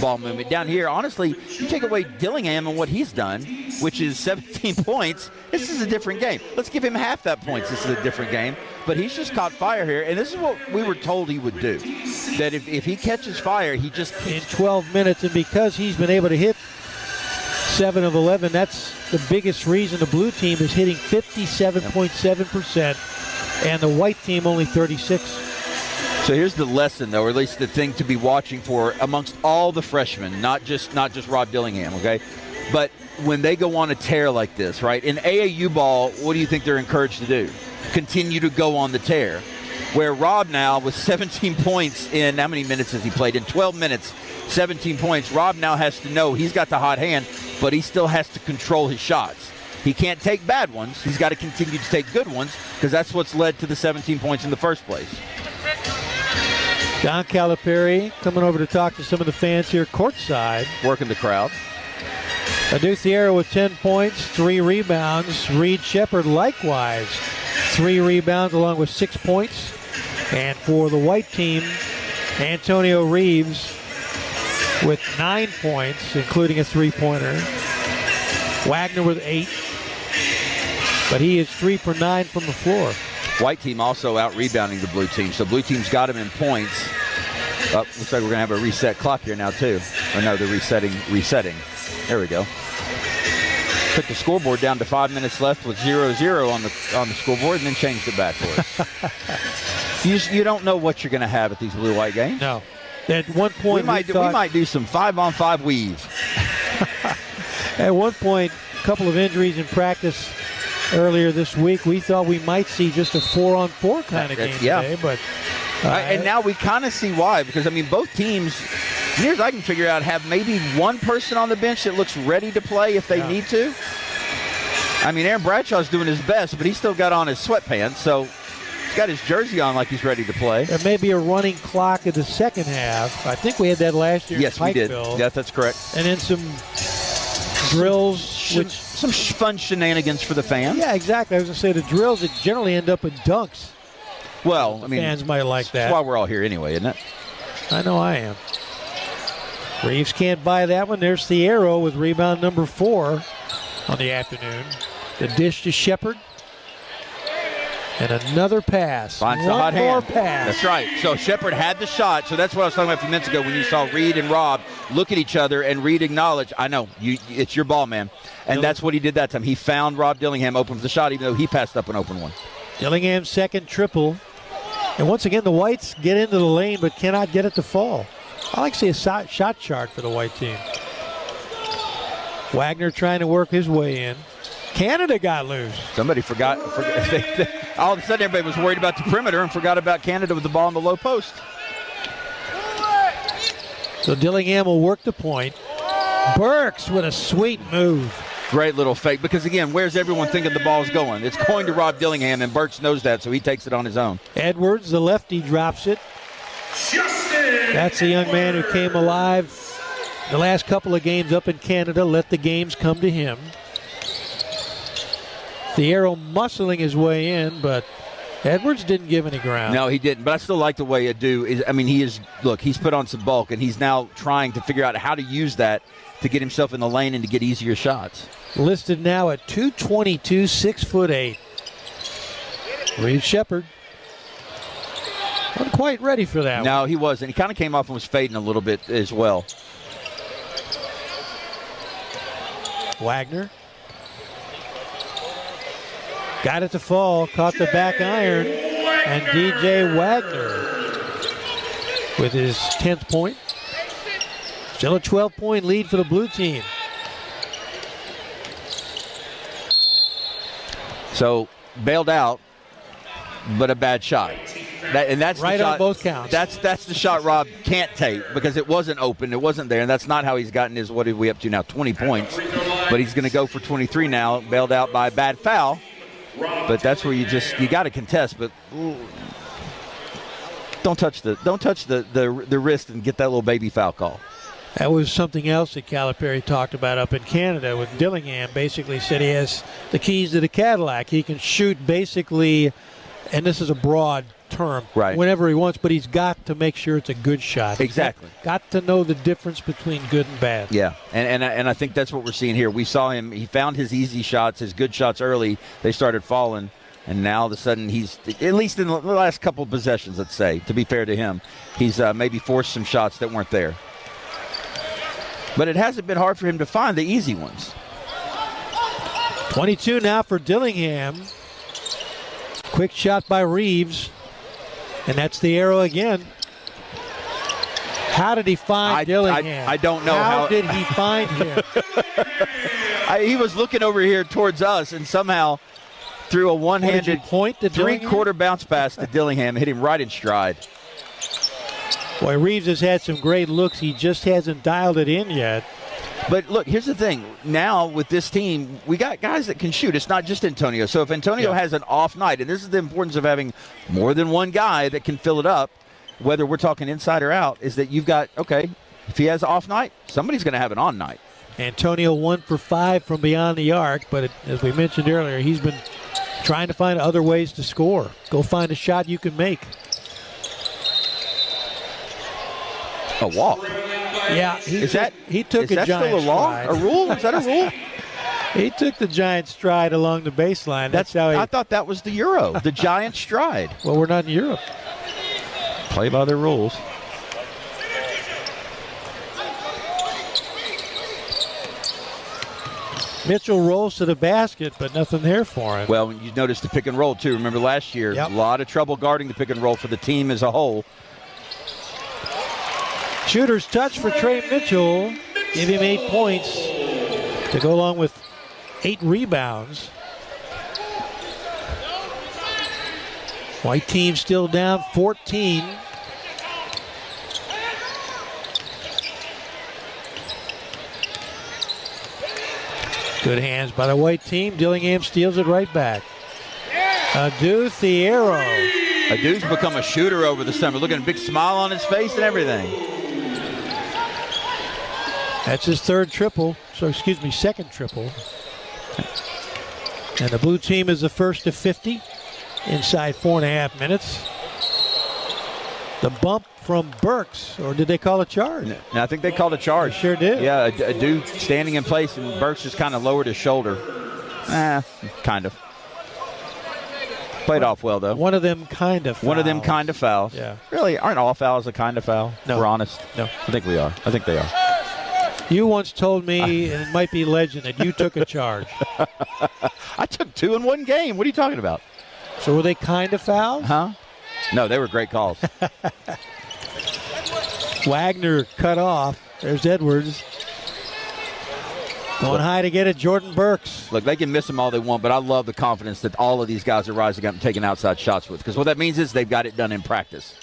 movement. Down here, honestly, you take away Dillingham and what he's done, which is 17 points, this is a different game. Let's give him half that points. This is a different game. But he's just caught fire here, and this is what we were told he would do, that if he catches fire, he just in 12 minutes, and because he's been able to hit 7 of 11, that's the biggest reason the blue team is hitting 57.7%, and the white team only 36. So here's the lesson, though, or at least the thing to be watching for amongst all the freshmen, not just Rob Dillingham, okay? But when they go on a tear like this, right? In AAU ball, what do you think they're encouraged to do? Continue to go on the tear. Where Rob now, with 17 points in, how many minutes has he played? In 12 minutes, 17 points. Rob now has to know he's got the hot hand, but he still has to control his shots. He can't take bad ones. He's got to continue to take good ones because that's what's led to the 17 points in the first place. Don Calipari coming over to talk to some of the fans here courtside. Working the crowd. Adou Thierro with 10 points, 3 rebounds. Reed Shepard likewise, 3 rebounds along with 6 points. And for the white team, Antonio Reeves with 9 points, including a 3-pointer. Wagner with 8. But he is 3 for 9 from the floor. White team also out-rebounding the blue team. So blue team's got him in points. Looks like we're going to have a reset clock here now, too. Or no, they're resetting. There we go. Took the scoreboard down to 5 minutes left with 0-0 on the scoreboard and then changed it back for us. You don't know what you're going to have at these blue-white games. No. At one point, we might do some 5-on-5 weave. At one point, a couple of injuries in practice earlier this week, we thought we might see just a 4-on-4 kind of game today. But and now we kind of see why, because, I mean, both teams, as I can figure out, have maybe one person on the bench that looks ready to play if they need to. I mean, Aaron Bradshaw's doing his best, but he's still got on his sweatpants, so he's got his jersey on like he's ready to play. There may be a running clock in the second half. I think we had that last year. Yes, we did. Yes, that's correct. And then some drills. Some fun shenanigans for the fans. Yeah, exactly. I was going to say the drills that generally end up in dunks. Well, I mean, fans might like that. That's why we're all here anyway, isn't it? I know I am. Reeves can't buy that one. There's Thierro with rebound number 4 on the afternoon. The dish to Shepard. And another pass. Finds the hot hand. Pass. That's right. So Shepard had the shot. So that's what I was talking about a few minutes ago when you saw Reed and Rob look at each other and Reed acknowledge, I know, it's your ball, man. And that's what he did that time. He found Rob Dillingham open for the shot, even though he passed up an open one. Dillingham's second triple. And once again, the Whites get into the lane but cannot get it to fall. I like to see a shot chart for the white team. Wagner trying to work his way in. Canada got loose. Somebody forgot. All of a sudden, everybody was worried about the perimeter and forgot about Canada with the ball in the low post. So Dillingham will work the point. Burks with a sweet move. Great little fake, because, again, where's everyone thinking the ball's going? It's going to Rob Dillingham, and Burks knows that, so he takes it on his own. Edwards, the lefty, drops it. That's the young man who came alive the last couple of games up in Canada. Let the games come to him. Thierro muscling his way in, but Edwards didn't give any ground. No, he didn't. But I still like the way Adou is. I mean, he's put on some bulk, and he's now trying to figure out how to use that to get himself in the lane and to get easier shots. Listed now at 222, 6'8". Reed Shepard. Wasn't quite ready for that. No, he wasn't. He kind of came off and was fading a little bit as well. Wagner. Got it to fall, caught the back iron, and DJ Wagner with his 10th point. Still a 12-point lead for the blue team. So, bailed out, but a bad shot. That's right the shot, on both counts. That's the shot Rob can't take because it wasn't open, it wasn't there, and that's not how he's gotten his, what are we up to now, 20 points. But he's going to go for 23 now, bailed out by a bad foul. But that's where you got to contest, but don't touch the wrist and get that little baby foul call. That was something else that Calipari talked about up in Canada with Dillingham. Basically said he has the keys to the Cadillac. He can shoot basically, and this is a broad term, right, whenever he wants, but he's got to make sure it's a good shot. Exactly. Got to know the difference between good and bad. Yeah, and I think that's what we're seeing here. We saw him, he found his easy shots, his good shots early. They started falling, and now all of a sudden he's, at least in the last couple of possessions, let's say, to be fair to him, he's maybe forced some shots that weren't there. But it hasn't been hard for him to find the easy ones. 22 now for Dillingham. Quick shot by Reeves. And that's the arrow again. How did he find Dillingham? I don't know. How did he find him? He was looking over here towards us and somehow threw a one-handed three-quarter bounce pass to Dillingham, hit him right in stride. Boy, Reeves has had some great looks. He just hasn't dialed it in yet. But look, here's the thing. Now with this team, we got guys that can shoot. It's not just Antonio. So if Antonio has an off night, and this is the importance of having more than one guy that can fill it up, whether we're talking inside or out, is that you've got, okay, if he has an off night, somebody's going to have an on night. Antonio 1 for 5 from beyond the arc, but as we mentioned earlier, he's been trying to find other ways to score. Go find a shot you can make. A walk. Yeah, he took a giant still a law? stride. A rule? Is that a rule? He took the giant stride along the baseline. That's how I thought that was the Euro, the giant stride. Well, we're not in Europe. Play by their rules. Mitchell rolls to the basket, but nothing there for him. Well, you noticed the pick and roll, too. Remember last year, a lot of trouble guarding the pick and roll for the team as a whole. Shooter's touch for Trey Mitchell. Give him 8 points to go along with 8 rebounds. White team still down 14. Good hands by the white team. Dillingham steals it right back. Adou Thierro. Adou's become a shooter over the summer. Look at a big smile on his face and everything. That's his second triple. And the blue team is the first to 50 inside 4.5 minutes. The bump from Burks, or did they call a charge? No, I think they called a charge. They sure did. Yeah, Adou standing in place, and Burks just kind of lowered his shoulder. Kind of. Played off well, though. One of them kind of fouls. One of them kind of fouls. Yeah. Really, aren't all fouls a kind of foul? No. We're honest. No. I think we are. I think they are. You once told me, and it might be legend, that you took a charge. I took 2 in one game. What are you talking about? So were they kind of fouls? Huh? No, they were great calls. Wagner cut off. There's Edwards. Going high to get it, Jordan Burks. Look, they can miss them all they want, but I love the confidence that all of these guys are rising up and taking outside shots with, because what that means is they've got it done in practice.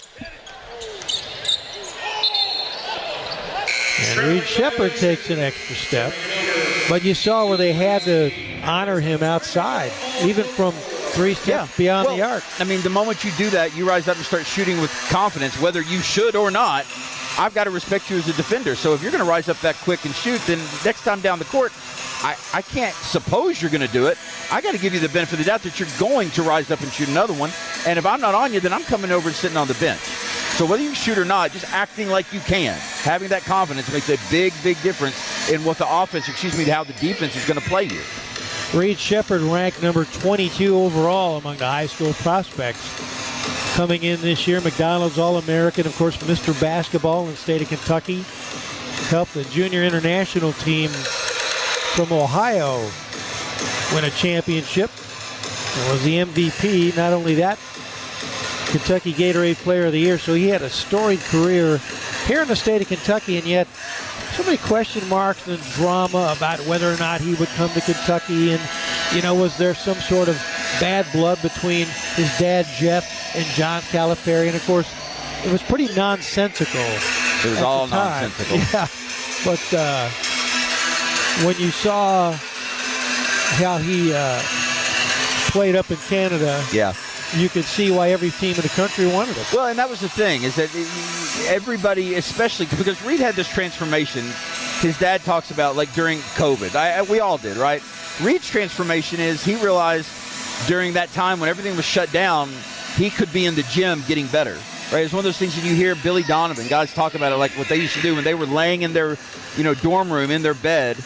And Reed Shepard takes an extra step. But you saw where they had to honor him outside, even from 3 steps beyond the arc. I mean, the moment you do that, you rise up and start shooting with confidence, whether you should or not. I've got to respect you as a defender. So if you're going to rise up that quick and shoot, then next time down the court, I can't suppose you're going to do it. I got to give you the benefit of the doubt that you're going to rise up and shoot another one. And if I'm not on you, then I'm coming over and sitting on the bench. So whether you shoot or not, just acting like you can, having that confidence makes a big, big difference in what the offense, how the defense is going to play you. Reed Shepard ranked number 22 overall among the high school prospects. Coming in this year, McDonald's All-American, of course, Mr. Basketball in the state of Kentucky. Helped the junior international team from Ohio win a championship. And was the MVP. Not only that, Kentucky Gatorade Player of the Year. So he had a storied career here in the state of Kentucky, and yet so many question marks and drama about whether or not he would come to Kentucky. And, was there some sort of bad blood between his dad, Jeff, and John Calipari? And, of course, it was pretty nonsensical. It was all nonsensical. Yeah, but when you saw how he played up in Canada, you could see why every team in the country wanted him. Well, and that was the thing, is that everybody, especially because Reed had this transformation, his dad talks about, like, during COVID. We all did, right? Reed's transformation is he realized during that time when everything was shut down, he could be in the gym getting better. Right? It's one of those things that you hear Billy Donovan, guys talk about it, like what they used to do when they were laying in their, dorm room, in their bed.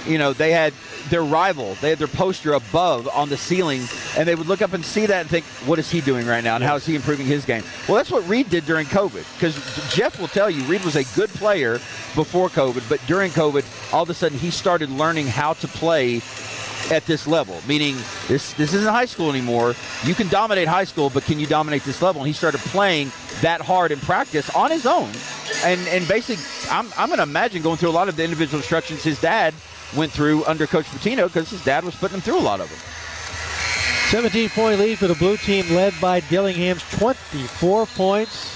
They had their rival. They had their poster above on the ceiling, and they would look up and see that and think, what is he doing right now, and how is he improving his game? Well, that's what Reed did during COVID, because Jeff will tell you Reed was a good player before COVID, but during COVID, all of a sudden he started learning how to play at this level, meaning this isn't high school anymore. You can dominate high school, but can you dominate this level? And he started playing that hard in practice on his own. And basically, I'm going to imagine going through a lot of the individual instructions his dad went through under Coach Pitino, because his dad was putting him through a lot of them. 17-point lead for the blue team, led by Dillingham's 24 points.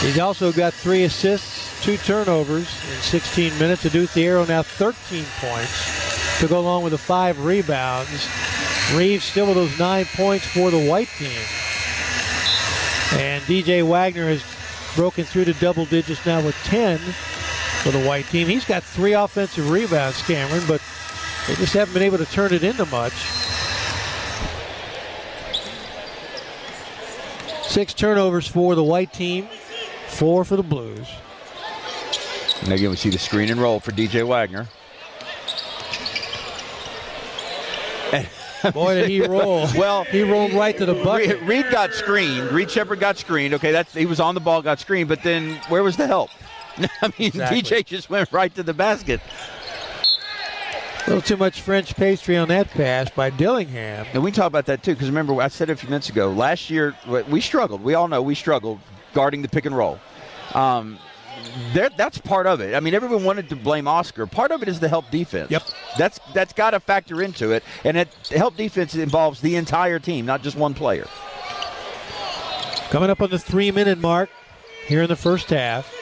He's also got 3 assists, 2 turnovers in 16 minutes. Adou Thierro now 13 points to go along with the 5 rebounds. Reeves still with those 9 points for the white team. And DJ Wagner has broken through to double digits now with 10 for the white team. He's got 3 offensive rebounds, Cameron, but they just haven't been able to turn it into much. 6 turnovers for the white team, 4 for the Blues. And again, we see the screen and roll for DJ Wagner. Boy, did he roll. Well, he rolled right to the bucket. Reed got screened. Reed Shepherd got screened. Okay, he was on the ball, got screened, but then where was the help? I mean, exactly. DJ just went right to the basket. A little too much French pastry on that pass by Dillingham. And we talk about that, too, because remember, I said it a few minutes ago, last year we struggled. We all know we struggled guarding the pick and roll. That's part of it. I mean, everyone wanted to blame Oscar. Part of it is the help defense. Yep. That's got to factor into it. And help defense involves the entire team, not just one player. Coming up on the 3-minute mark here in the first half.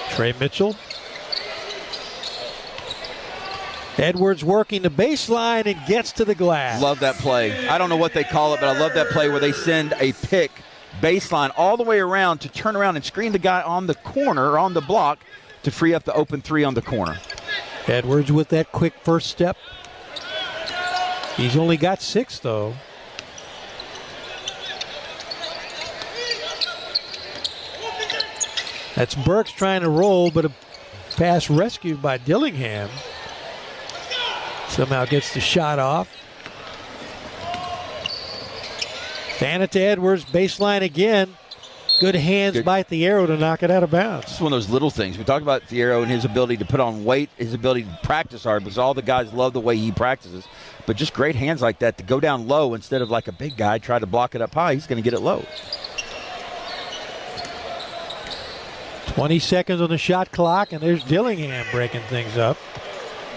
Trey Mitchell. Edwards working the baseline and gets to the glass. Love that play. I don't know what they call it, but I love that play where they send a pick baseline all the way around to turn around and screen the guy on the corner or on the block to free up the open 3 on the corner. Edwards with that quick first step. He's only got 6, though. That's Burks trying to roll, but a pass rescued by Dillingham. Somehow gets the shot off. Fan it to Edwards, baseline again. Good hands by Thierro to knock it out of bounds. It's one of those little things. We talked about Thierro and his ability to put on weight, his ability to practice hard, because all the guys love the way he practices. But just great hands like that to go down low instead of like a big guy try to block it up high. He's going to get it low. 20 seconds on the shot clock, and there's Dillingham breaking things up.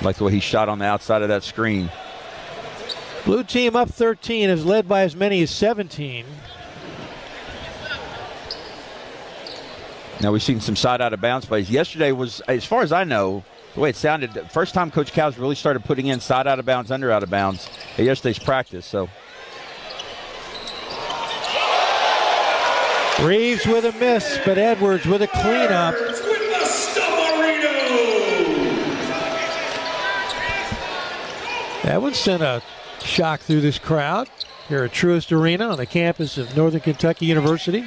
Like the way he shot on the outside of that screen. Blue team up 13, is led by as many as 17. Now we've seen some side out of bounds plays. Yesterday was, as far as I know, the way it sounded, the first time Coach Cow's really started putting in side out of bounds, under out of bounds at yesterday's practice. So Reeves with a miss, but Edwards with a cleanup. That would send a shock through this crowd here at Truist Arena on the campus of Northern Kentucky University.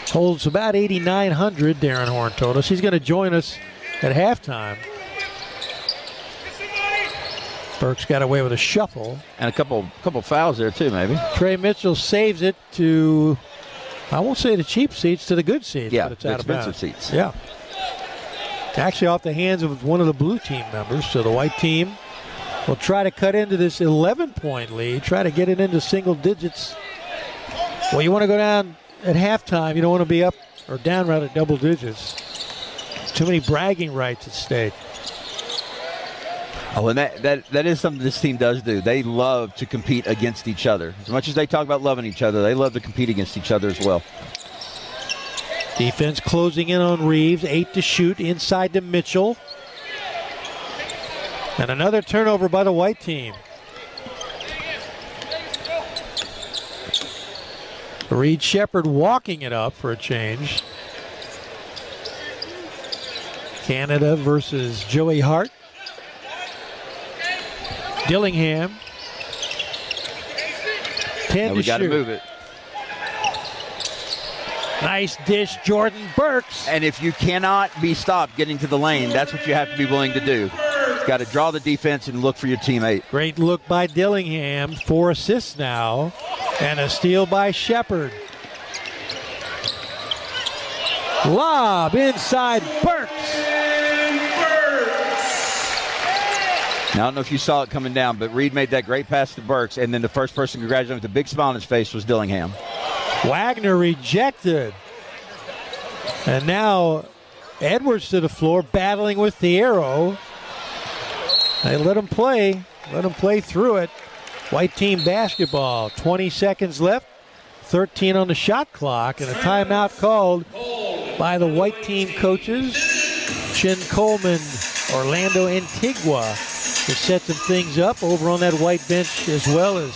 Holds about 8,900, Darren Horn told us. He's going to join us at halftime. Burks got away with a shuffle. And a couple fouls there too, maybe. Trey Mitchell saves it to, I won't say the cheap seats, to the good seats. Yeah, but it's the out of bounds. expensive seats. Yeah. Actually off the hands of one of the blue team members, so the white team will try to cut into this 11-point lead, try to get it into single digits. Well, you want to go down at halftime. You don't want to be up or down right at double digits. Too many bragging rights at stake. Oh, and that is something this team does do. They love to compete against each other. As much as they talk about loving each other, they love to compete against each other as well. Defense closing in on Reeves. 8 to shoot inside to Mitchell. And another turnover by the white team. Reed Shepherd walking it up for a change. Canada versus Joey Hart. Dillingham. 10 we to got to shoot. move it. Nice dish, Jordan Burks. And if you cannot be stopped getting to the lane, that's what you have to be willing to do. Got to draw the defense and look for your teammate. Great look by Dillingham. 4 assists now. And a steal by Shepherd. Lob inside Burks. Now, I don't know if you saw it coming down, but Reed made that great pass to Burks, and then the first person congratulating him with a big smile on his face was Dillingham. Wagner rejected. And now Edwards to the floor, battling with Thierro. They let him play through it. White team basketball, 20 seconds left, 13 on the shot clock, and a timeout called by the white team coaches, Chin Coleman, Orlando Antigua, to set some things up over on that white bench, as well as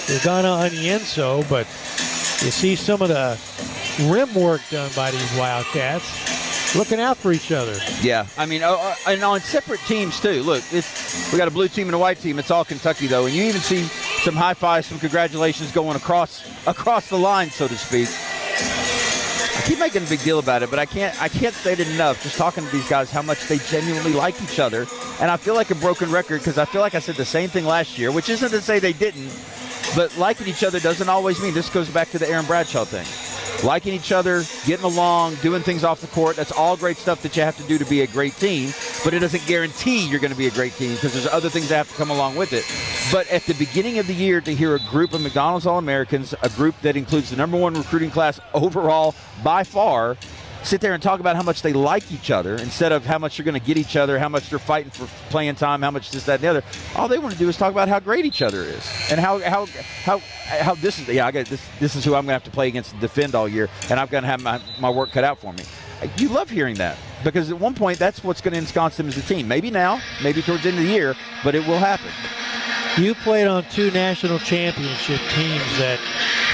Ugana Onyenso. But you see some of the rim work done by these Wildcats, looking out for each other. Yeah, I mean, and on separate teams too. Look, we got a blue team and a white team. It's all Kentucky though, and you even see some high fives, some congratulations going across the line, so to speak. I keep making a big deal about it, but I can't state it enough. Just talking to these guys, how much they genuinely like each other, and I feel like a broken record because I feel like I said the same thing last year, which isn't to say they didn't, but liking each other doesn't always mean. This goes back to the Aaron Bradshaw thing. Liking each other, getting along, doing things off the court, that's all great stuff that you have to do to be a great team, but it doesn't guarantee you're going to be a great team because there's other things that have to come along with it. But at the beginning of the year, to hear a group of McDonald's All-Americans, a group that includes the #1 recruiting class overall by far, sit there and talk about how much they like each other instead of how much you're going to get each other, how much they're fighting for playing time, how much this, that, and the other. All they want to do is talk about how great each other is and how this is. Yeah, this is who I'm going to have to play against and defend all year, and I'm going to have my work cut out for me. You love hearing that because at one point that's what's going to ensconce them as a team. Maybe now, maybe towards the end of the year, but it will happen. You played on 2 national championship teams that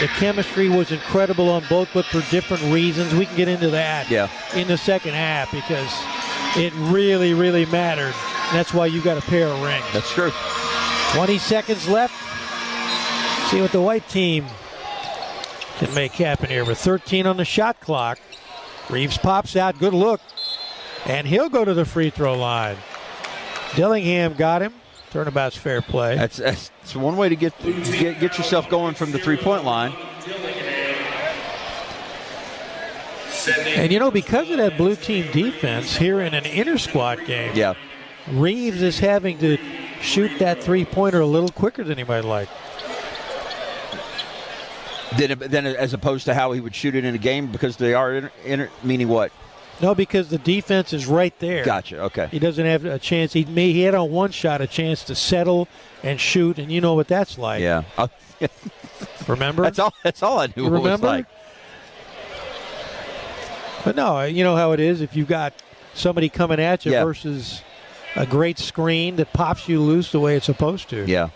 the chemistry was incredible on both, but for different reasons. We can get into that in the second half because it really, really mattered. That's why you got a pair of rings. That's true. 20 seconds left. See what the white team can make happen here with 13 on the shot clock. Reeves pops out. Good look. And he'll go to the free throw line. Dillingham got him. Turnabout's fair play. That's one way to get yourself going from the three-point line. And, because of that blue team defense here in an inter-squad game, Reeves is having to shoot that three-pointer a little quicker than he might like. Then as opposed to how he would shoot it in a game because they are meaning what? No, because the defense is right there. Gotcha, okay. He doesn't have a chance. He had on one shot a chance to settle and shoot, and you know what that's like. Yeah. Remember? That's all I knew what it was like. But no, you know how it is if you've got somebody coming at you versus a great screen that pops you loose the way it's supposed to. Yeah.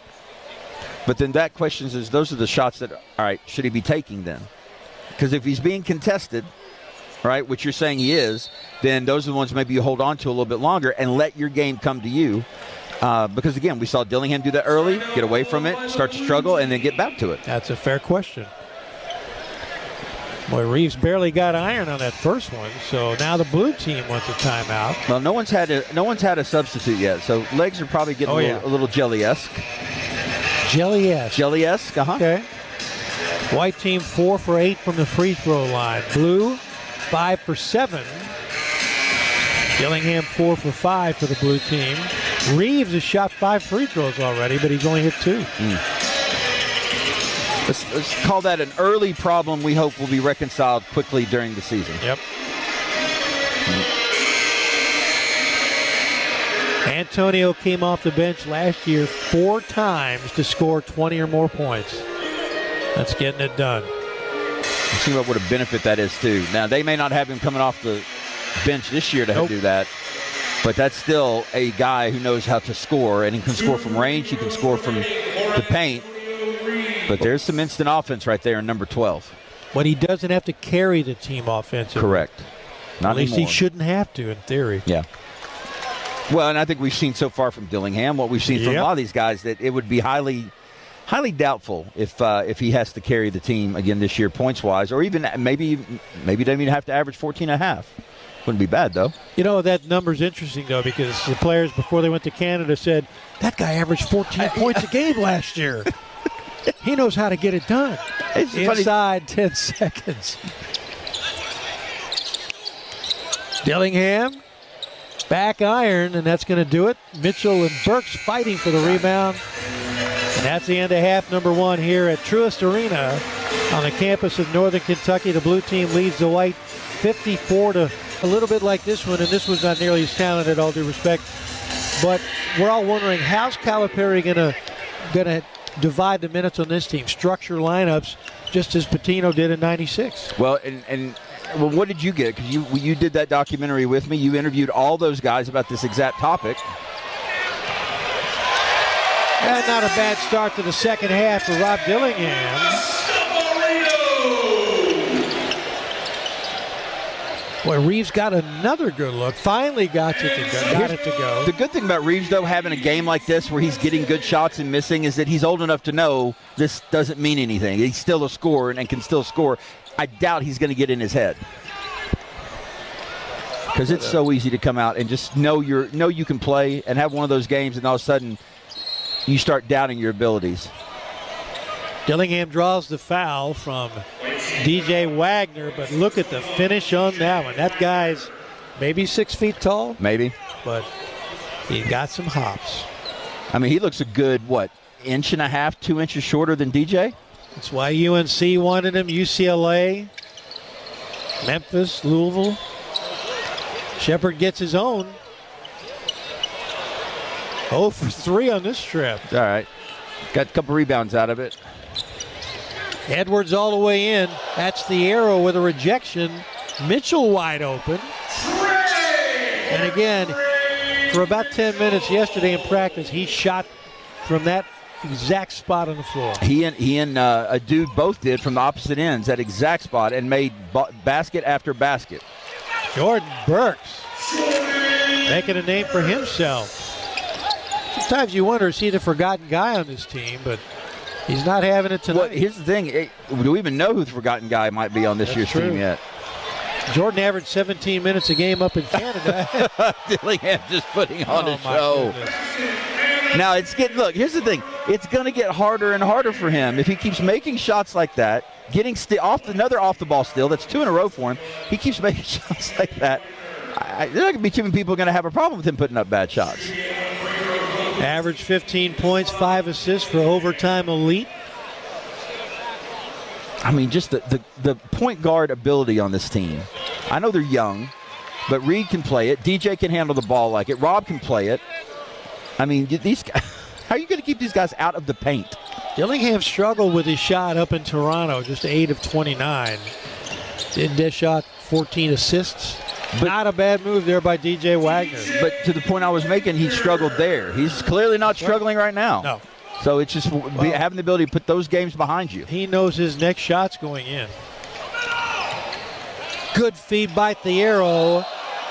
But then that question is, those are the shots that, all right, should he be taking then? Because if he's being contested, right, which you're saying he is, then those are the ones maybe you hold on to a little bit longer and let your game come to you. Because, again, we saw Dillingham do that early, get away from it, start to struggle, and then get back to it. That's a fair question. Boy, Reeves barely got iron on that first one, so now the blue team wants a timeout. Well, no one's had a substitute yet, so legs are probably getting a little jelly-esque. Jelly-esque. Jelly-esque, Okay. White team 4 for 8 from the free throw line. Blue 5 for 7. Dillingham 4 for 5 for the blue team. Reeves has shot 5 free throws already, but he's only hit 2. Let's call that an early problem we hope will be reconciled quickly during the season. Yep. Antonio came off the bench last year 4 times to score 20 or more points. That's getting it done. Let's see what a benefit that is, too. Now, they may not have him coming off the bench this year to do that, but that's still a guy who knows how to score, and he can score from range, he can score from the paint. But there's some instant offense right there in number 12. But he doesn't have to carry the team offensively. Correct. Not At least anymore. he shouldn't have to, in theory. Yeah. Well, and I think we've seen so far from Dillingham, what we've seen from a lot of these guys, that it would be highly doubtful if he has to carry the team again this year points-wise, or even maybe doesn't even have to average 14.5. Wouldn't be bad, though. That number's interesting, though, because the players before they went to Canada said, that guy averaged 14 points a game last year. He knows how to get it done. It's Inside 10 seconds. Dillingham back iron, and that's going to do it. Mitchell and Burks fighting for the rebound. And that's the end of half number one here at Truist Arena on the campus of Northern Kentucky. The blue team leads the white 54 to a little bit like this one, and this one's not nearly as talented, all due respect. But we're all wondering, how's Calipari gonna divide the minutes on this team? Structure lineups, just as Patino did in '96. Well, well, what did you get? Because you did that documentary with me. You interviewed all those guys about this exact topic. And not a bad start to the second half for Rob Dillingham. Boy, Reeves got another good look. Finally got it to go. The good thing about Reeves, though, having a game like this where he's getting good shots and missing, is that he's old enough to know this doesn't mean anything. He's still a scorer and can still score. I doubt he's going to get in his head, because it's so easy to come out and just know you can play and have one of those games, and all of a sudden you start doubting your abilities. Dillingham draws the foul from DJ Wagner, but look at the finish on that one. That guy's maybe 6 feet tall. Maybe. But he got some hops. I mean, he looks a good, inch and a half, 2 inches shorter than DJ? That's why UNC wanted him, UCLA, Memphis, Louisville. Shepard gets his own. 0 for 3 on this trip. All right. Got a couple rebounds out of it. Edwards all the way in. That's the arrow with a rejection. Mitchell wide open. And again, for about 10 minutes yesterday in practice, he shot from that exact spot on the floor. He and Adou both did from the opposite ends, that exact spot, and made basket after basket. Jordan Burks making a name for himself. Sometimes you wonder, is he the forgotten guy on this team? But he's not having it tonight. Well, here's the thing. Do we even know who the forgotten guy might be on this year's team yet? Jordan averaged 17 minutes a game up in Canada. Dillingham just putting on a show. Now, look, here's the thing. It's going to get harder and harder for him. If he keeps making shots like that, getting another off-the-ball steal, that's 2 in a row for him. He keeps making shots like that. There's not going to be too many people going to have a problem with him putting up bad shots. Average 15 points, 5 assists for overtime elite. I mean, just the point guard ability on this team. I know they're young, but Reed can play it. DJ can handle the ball like it. Rob can play it. I mean, these guys, how are you going to keep these guys out of the paint? Dillingham struggled with his shot up in Toronto, just 8 of 29. Did dish shot 14 assists. But not a bad move there by DJ Wagner. But to the point I was making, he struggled there. He's clearly not struggling right now. No. So it's just having the ability to put those games behind you. He knows his next shot's going in. Good feed by Thierro.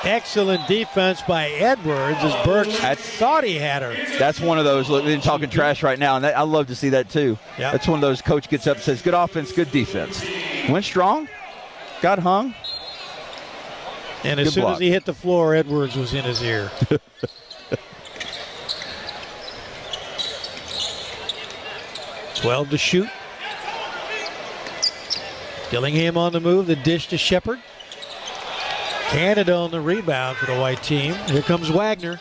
Excellent defense by Edwards as Burks thought he had her. That's one of those, look, they're talking trash right now, and I love to see that too. Yep. That's one of those, coach gets up and says, good offense, good defense. Went strong, got hung. And as soon as he hit the floor, Edwards was in his ear. $12 to shoot. Dillingham on the move, the dish to Shepard. Canada on the rebound for the white team. Here comes Wagner.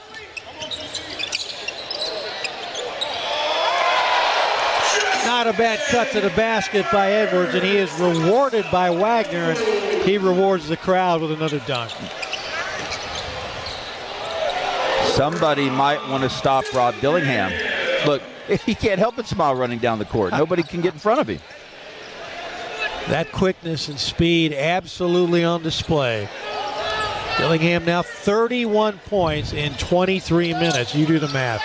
Not a bad cut to the basket by Edwards, and he is rewarded by Wagner, and he rewards the crowd with another dunk. Somebody might want to stop Rob Dillingham. Look, he can't help but smile running down the court. Nobody can get in front of him. That quickness and speed absolutely on display. Dillingham now 31 points in 23 minutes. You do the math.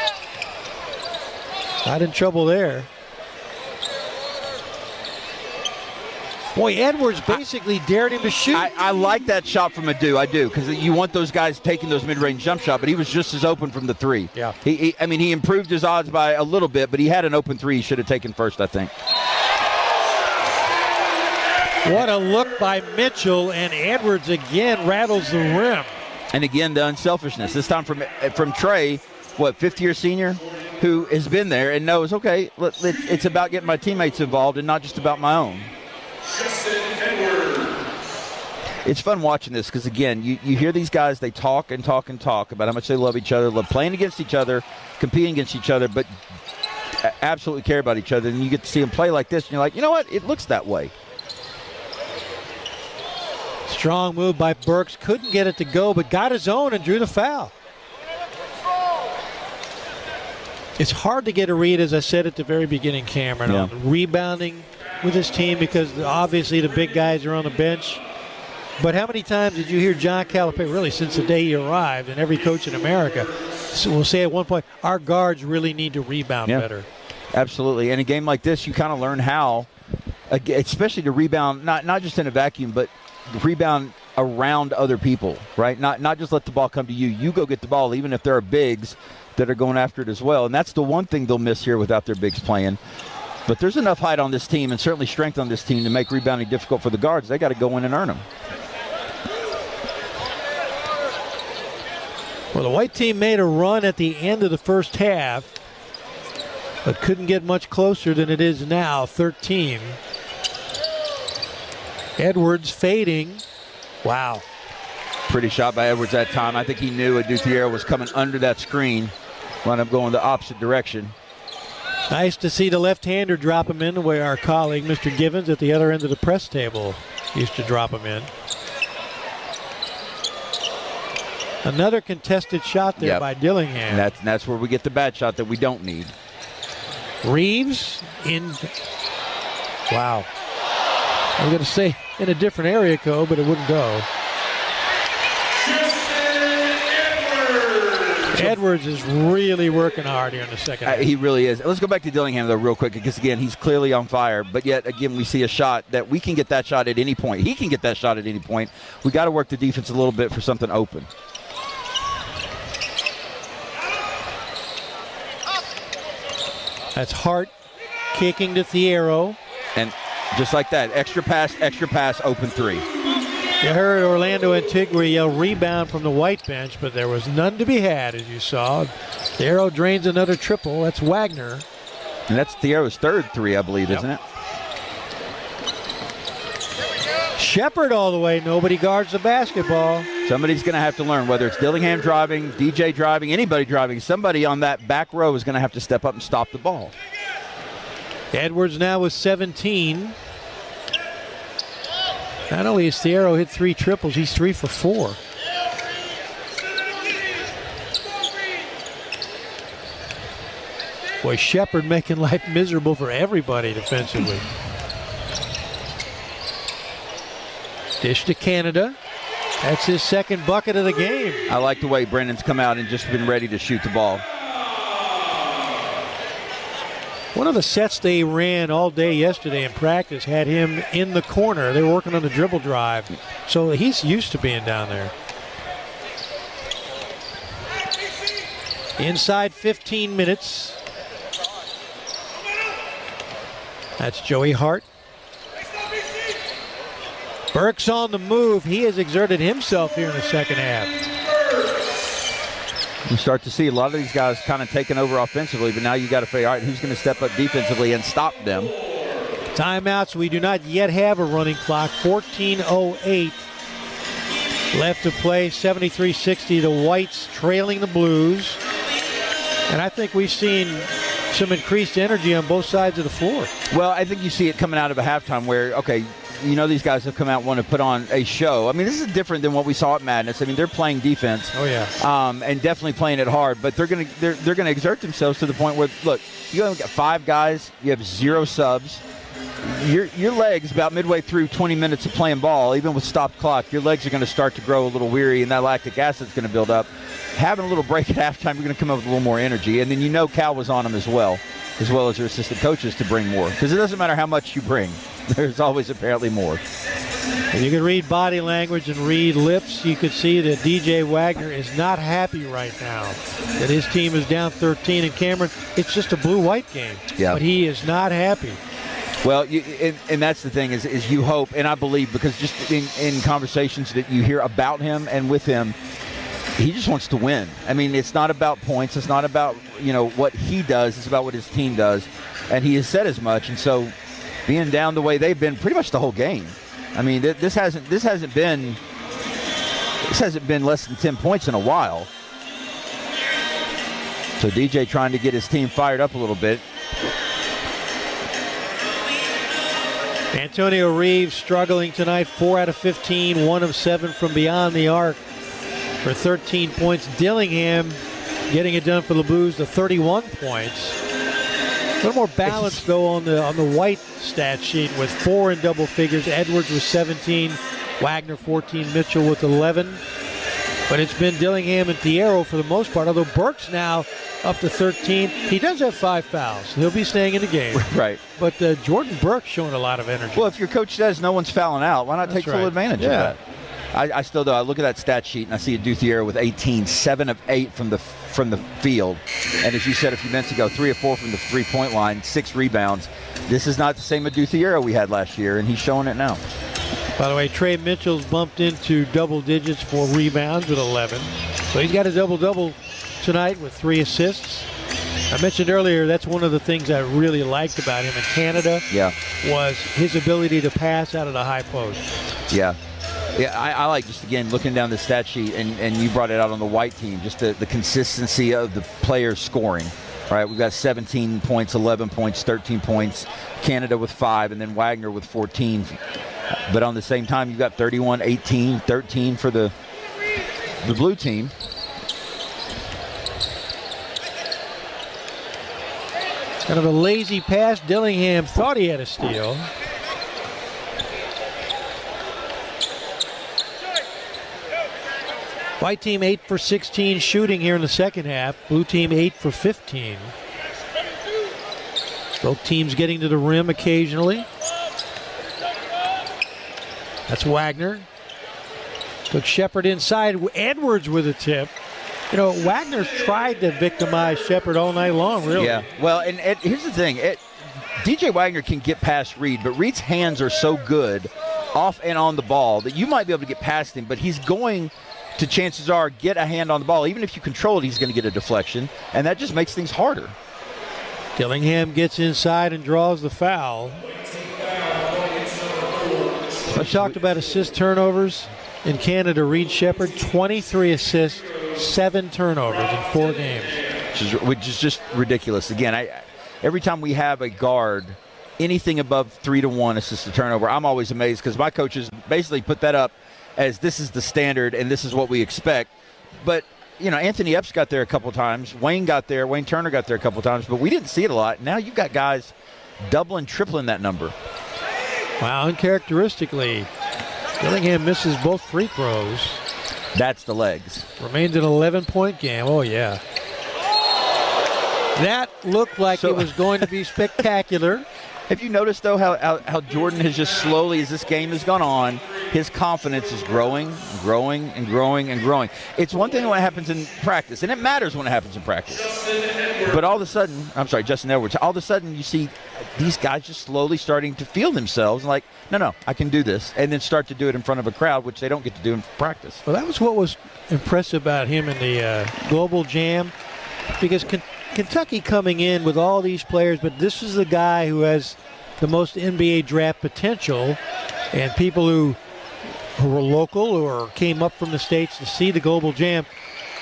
Not in trouble there. Boy, Edwards basically dared him to shoot. I like that shot from Adou. I do, because you want those guys taking those mid-range jump shot, but he was just as open from the three. Yeah. He improved his odds by a little bit, but he had an open three he should have taken first, I think. What a look by Mitchell, and Edwards again rattles the rim. And again, the unselfishness. This time from Trey, fifth-year senior, who has been there and knows, okay, it's about getting my teammates involved and not just about my own. It's fun watching this because, again, you hear these guys, they talk and talk and talk about how much they love each other, love playing against each other, competing against each other, but absolutely care about each other. And you get to see them play like this, and you're like, you know what? It looks that way. Strong move by Burks. Couldn't get it to go, but got his own and drew the foul. It's hard to get a read, as I said at the very beginning, Cameron, on rebounding with his team because obviously the big guys are on the bench. But how many times did you hear John Calipari, really since the day he arrived, and every coach in America will say at one point, our guards really need to rebound better. Absolutely. In a game like this, you kind of learn how, especially to rebound, not just in a vacuum, but rebound around other people, right? Not just let the ball come to you. You go get the ball, even if there are bigs that are going after it as well. And that's the one thing they'll miss here without their bigs playing. But there's enough height on this team and certainly strength on this team to make rebounding difficult for the guards. They got to go in and earn them. Well, the white team made a run at the end of the first half, but couldn't get much closer than it is now, 13. Edwards fading. Wow. Pretty shot by Edwards that time. I think he knew Adou Thierro was coming under that screen. Wound up going the opposite direction. Nice to see the left-hander drop him in the way our colleague, Mr. Givens, at the other end of the press table used to drop him in. Another contested shot there by Dillingham. And that's where we get the bad shot that we don't need. Reeves in. Wow. I was going to say in a different area code, but it wouldn't go. Edwards is really working hard here in the second half. He really is. Let's go back to Dillingham, though, real quick, because, again, he's clearly on fire. But yet, again, we see a shot that we can get that shot at any point. He can get that shot at any point. We got to work the defense a little bit for something open. That's Hart kicking to Thierro. And just like that, extra pass, open three. You heard Orlando Antigua yell rebound from the white bench, but there was none to be had, as you saw. Thierro drains another triple. That's Wagner. And that's Thierro's third three, I believe, isn't it? Shepard all the way. Nobody guards the basketball. Somebody's going to have to learn, whether it's Dillingham driving, DJ driving, anybody driving, somebody on that back row is going to have to step up and stop the ball. Edwards now with 17. Not only has Thierro hit 3 triples, he's 3 for 4. Boy, Shepard making life miserable for everybody defensively. Dish to Canada. That's his second bucket of the game. I like the way Brennan's come out and just been ready to shoot the ball. One of the sets they ran all day yesterday in practice had him in the corner. They were working on the dribble drive. So he's used to being down there. Inside 15 minutes. That's Joey Hart. Burks on the move. He has exerted himself here in the second half. You start to see a lot of these guys kind of taking over offensively, but now you got to figure out who's going to step up defensively and stop them. Timeouts. We do not yet have a running clock. 14:08 left to play. 73-60. The Whites trailing the Blues. And I think we've seen some increased energy on both sides of the floor. Well, I think you see it coming out of a halftime where, okay, you know these guys have come out and want to put on a show. I mean, this is different than what we saw at Madness. I mean, they're playing defense. Oh, yeah. And definitely playing it hard. But they're going to exert themselves to the point where, look, you only got 5 guys. You have 0 subs. Your legs, about midway through 20 minutes of playing ball, even with stopped clock, your legs are going to start to grow a little weary, and that lactic acid's going to build up. Having a little break at halftime, you're going to come up with a little more energy. And then you know Cal was on them as well as your assistant coaches to bring more. Because it doesn't matter how much you bring. There's always apparently more. If you can read body language and read lips, you could see that DJ Wagner is not happy right now. That his team is down 13. And Cameron, it's just a blue-white game. Yeah. But he is not happy. Well, and that's the thing is you hope, and I believe, because just in conversations that you hear about him and with him, he just wants to win. I mean, it's not about points. It's not about, what he does. It's about what his team does. And he has said as much. And so being down the way they've been pretty much the whole game, I mean, this hasn't been less than 10 points in a while. So DJ trying to get his team fired up a little bit. Antonio Reeves struggling tonight, 4 out of 15, 1 of 7 from beyond the arc for 13 points. Dillingham getting it done for the Blues to 31 points. A little more balance though on the white stat sheet with 4 in double figures. Edwards with 17, Wagner 14, Mitchell with 11. But it's been Dillingham and Thierro for the most part, although Burks now up to 13. He does have 5 fouls. He'll be staying in the game. Right. But Jordan Burks showing a lot of energy. Well, if your coach says no one's fouling out, why not take full advantage of that? I still do. I look at that stat sheet and I see Adou Thierro with 18, 7 of 8 from the field. And as you said a few minutes ago, 3 of 4 from the three-point line, 6 rebounds. This is not the same Adou Thierro we had last year, and he's showing it now. By the way, Trey Mitchell's bumped into double digits for rebounds with 11. So he's got a double-double tonight with 3 assists. I mentioned earlier that's one of the things I really liked about him in Canada. Yeah. Was his ability to pass out of the high post. Yeah. Yeah, I like just, again, looking down the stat sheet, and you brought it out on the white team, just the consistency of the players scoring. All right, we've got 17 points, 11 points, 13 points, Canada with 5, and then Wagner with 14. But on the same time, you've got 31, 18, 13 for the blue team. Kind of a lazy pass. Dillingham thought he had a steal. White team 8 for 16 shooting here in the second half. Blue team 8 for 15. Both teams getting to the rim occasionally. That's Wagner. Took Shepard inside. Edwards with a tip. You know, Wagner's tried to victimize Shepard all night long, really. Yeah. Well, and here's the thing. DJ Wagner can get past Reed, but Reed's hands are so good off and on the ball that you might be able to get past him, but he's going to, chances are, get a hand on the ball. Even if you control it, he's going to get a deflection, and that just makes things harder. Dillingham gets inside and draws the foul. I talked about assist turnovers in Canada. Reed Shepard, 23 assists, 7 turnovers in 4 games. Which is just ridiculous. Again, every time we have a guard, anything above 3 to 1 assist to turnover, I'm always amazed because my coaches basically put that up as this is the standard and this is what we expect. But, you know, Anthony Epps got there a couple times. Wayne Turner got there a couple times, but we didn't see it a lot. Now you've got guys doubling, tripling that number. Wow, uncharacteristically, Dillingham misses both free throws. That's the legs. Remains an 11-point game. Oh, yeah. That looked like it was going to be spectacular. Have you noticed, though, how Jordan has just slowly, as this game has gone on, his confidence is growing, growing, and growing, and growing. It's one thing when it happens in practice, and it matters when it happens in practice. But all of a sudden, Justin Edwards, all of a sudden you see these guys just slowly starting to feel themselves like, no, I can do this, and then start to do it in front of a crowd, which they don't get to do in practice. Well, that was what was impressive about him in the Global Jam, because Kentucky coming in with all these players, but this is the guy who has the most NBA draft potential, and people who were local or came up from the States to see the Global Jam,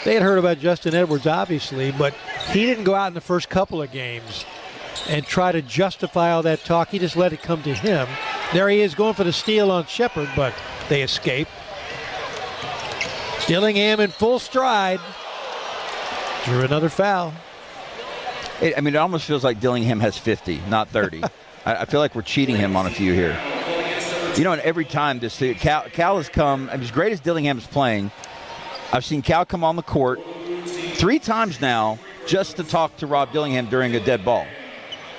they had heard about Justin Edwards, obviously, but he didn't go out in the first couple of games and try to justify all that talk. He just let it come to him. There he is going for the steal on Shepard, but they escape. Dillingham in full stride. Drew another foul. It almost feels like Dillingham has 50, not 30. I feel like we're cheating him on a few here. You know, and every time Cal has come, as great as Dillingham's playing, I've seen Cal come on the court 3 times now just to talk to Rob Dillingham during a dead ball.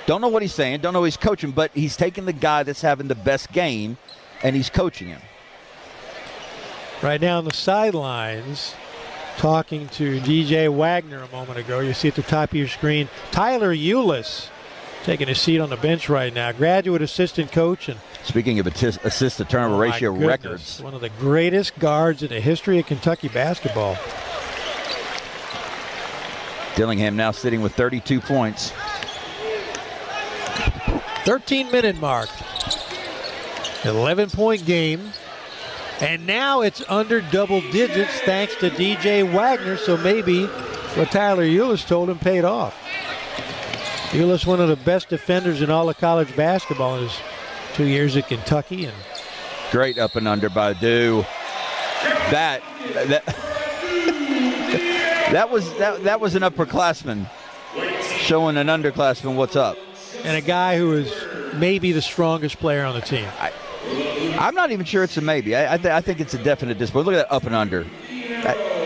Don't know what he's saying, don't know he's coaching, but he's taking the guy that's having the best game, and he's coaching him. Right now on the sidelines, talking to DJ Wagner a moment ago. You see at the top of your screen, Tyler Eulis taking his seat on the bench right now. Graduate assistant coach. And speaking of assist to turnover ratio records. One of the greatest guards in the history of Kentucky basketball. Dillingham now sitting with 32 points. 13-minute mark. 11-point game. And now it's under double digits thanks to DJ Wagner, so maybe what Tyler Eulis told him paid off. Eulis, one of the best defenders in all of college basketball in his 2 years at Kentucky. And great up and under by Adou. That was an upperclassman showing an underclassman what's up. And a guy who is maybe the strongest player on the team. I'm not even sure it's a maybe. I think it's a definite display. Look at that up and under.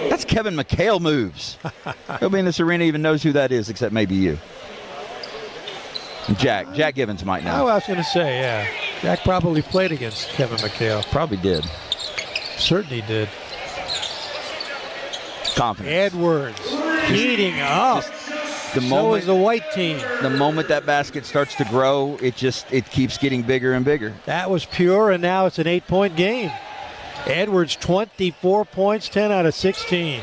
That's Kevin McHale moves. Nobody in this arena even knows who that is except maybe you. And Jack Givens might know. Oh, I was going to say, yeah. Jack probably played against Kevin McHale. Probably did. Certainly did. Confidence. Edwards heating up. So is the white team. The moment that basket starts to grow, it keeps getting bigger and bigger. That was pure, and now it's an 8-point game. Edwards, 24 points, 10 out of 16.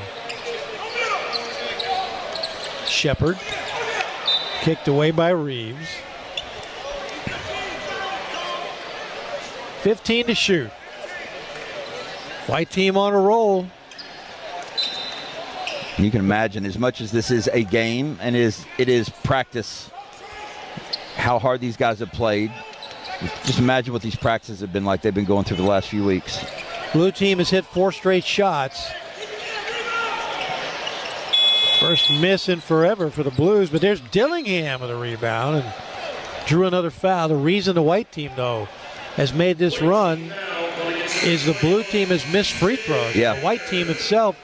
Shepard, kicked away by Reeves. 15 to shoot. White team on a roll. You can imagine, as much as this is a game and it is practice, how hard these guys have played. Just imagine what these practices have been like they've been going through the last few weeks. Blue team has hit 4 straight shots. First miss in forever for the Blues, but there's Dillingham with a rebound and drew another foul. The reason the white team, though, has made this run is the blue team has missed free throws. Yeah. The white team itself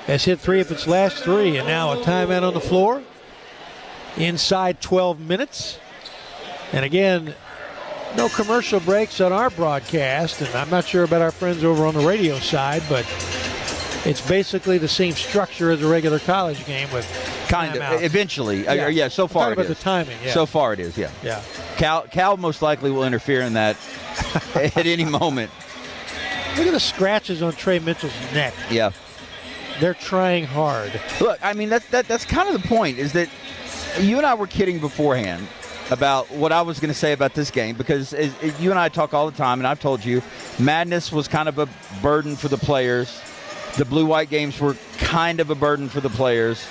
has hit 3 of its last 3, and now a timeout on the floor inside 12 minutes. And again, no commercial breaks on our broadcast, and I'm not sure about our friends over on the radio side, but it's basically the same structure as a regular college game with kind timeouts. of eventually. Yeah. So far it is. About the timing, yeah. So far it is, yeah. Yeah. Cal most likely will interfere in that at any moment. Look at the scratches on Trey Mitchell's neck. Yeah. They're trying hard. Look, I mean, that's kind of the point, is that you and I were kidding beforehand about what I was going to say about this game, because you and I talk all the time, and I've told you, madness was kind of a burden for the players. The blue-white games were kind of a burden for the players.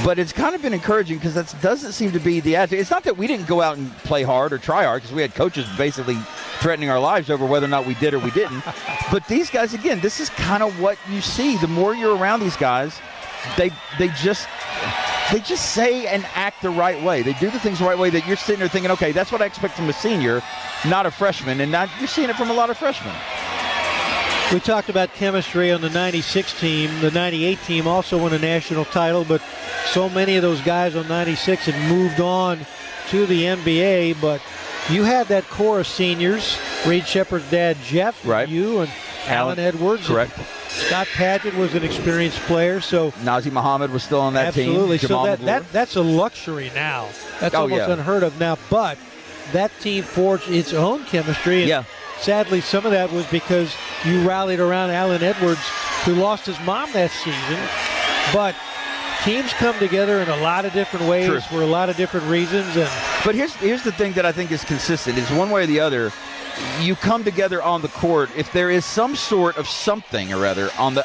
But it's kind of been encouraging, because that doesn't seem to be the attitude. It's not that we didn't go out and play hard or try hard, because we had coaches basically threatening our lives over whether or not we did or we didn't. But these guys, again, this is kind of what you see. The more you're around these guys, they just say and act the right way. They do the things the right way that you're sitting there thinking, okay, that's what I expect from a senior, not a freshman. And now you're seeing it from a lot of freshmen. We talked about chemistry on the 96 team. The 98 team also won a national title, but so many of those guys on 96 had moved on to the NBA. But you had that core of seniors, Reed Shepard's dad, Jeff, right. You, and Alan Edwards. Correct. Scott Padgett was an experienced player. So Nazi Muhammad was still on that team. Absolutely. So that's a luxury now. That's almost unheard of now. But that team forged its own chemistry. And sadly, some of that was because you rallied around Alan Edwards, who lost his mom that season. But teams come together in a lot of different ways for a lot of different reasons. But here's the thing that I think is consistent, is one way or the other, you come together on the court if there is some sort of something or other on the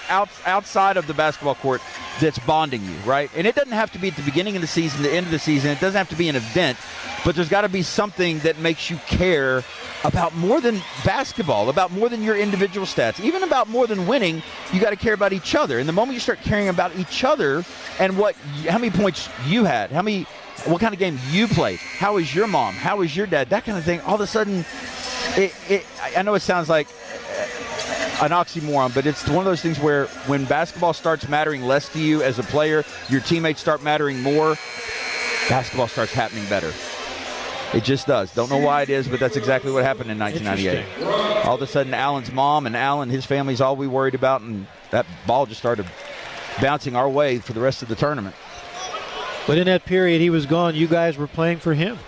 outside of the basketball court that's bonding you, right? And it doesn't have to be at the beginning of the season, the end of the season. It doesn't have to be an event, but there's got to be something that makes you care about more than basketball, about more than your individual stats, even about more than winning. You got to care about each other. And the moment you start caring about each other and how many points you had, what kind of game you played, how is your mom, how is your dad, that kind of thing, all of a sudden, I know it sounds like an oxymoron, but it's one of those things where when basketball starts mattering less to you as a player, your teammates start mattering more, basketball starts happening better. It just does. Don't know why it is, but that's exactly what happened in 1998. All of a sudden, Alan's mom and Alan, his family's all we worried about, and that ball just started bouncing our way for the rest of the tournament. But in that period he was gone, you guys were playing for him.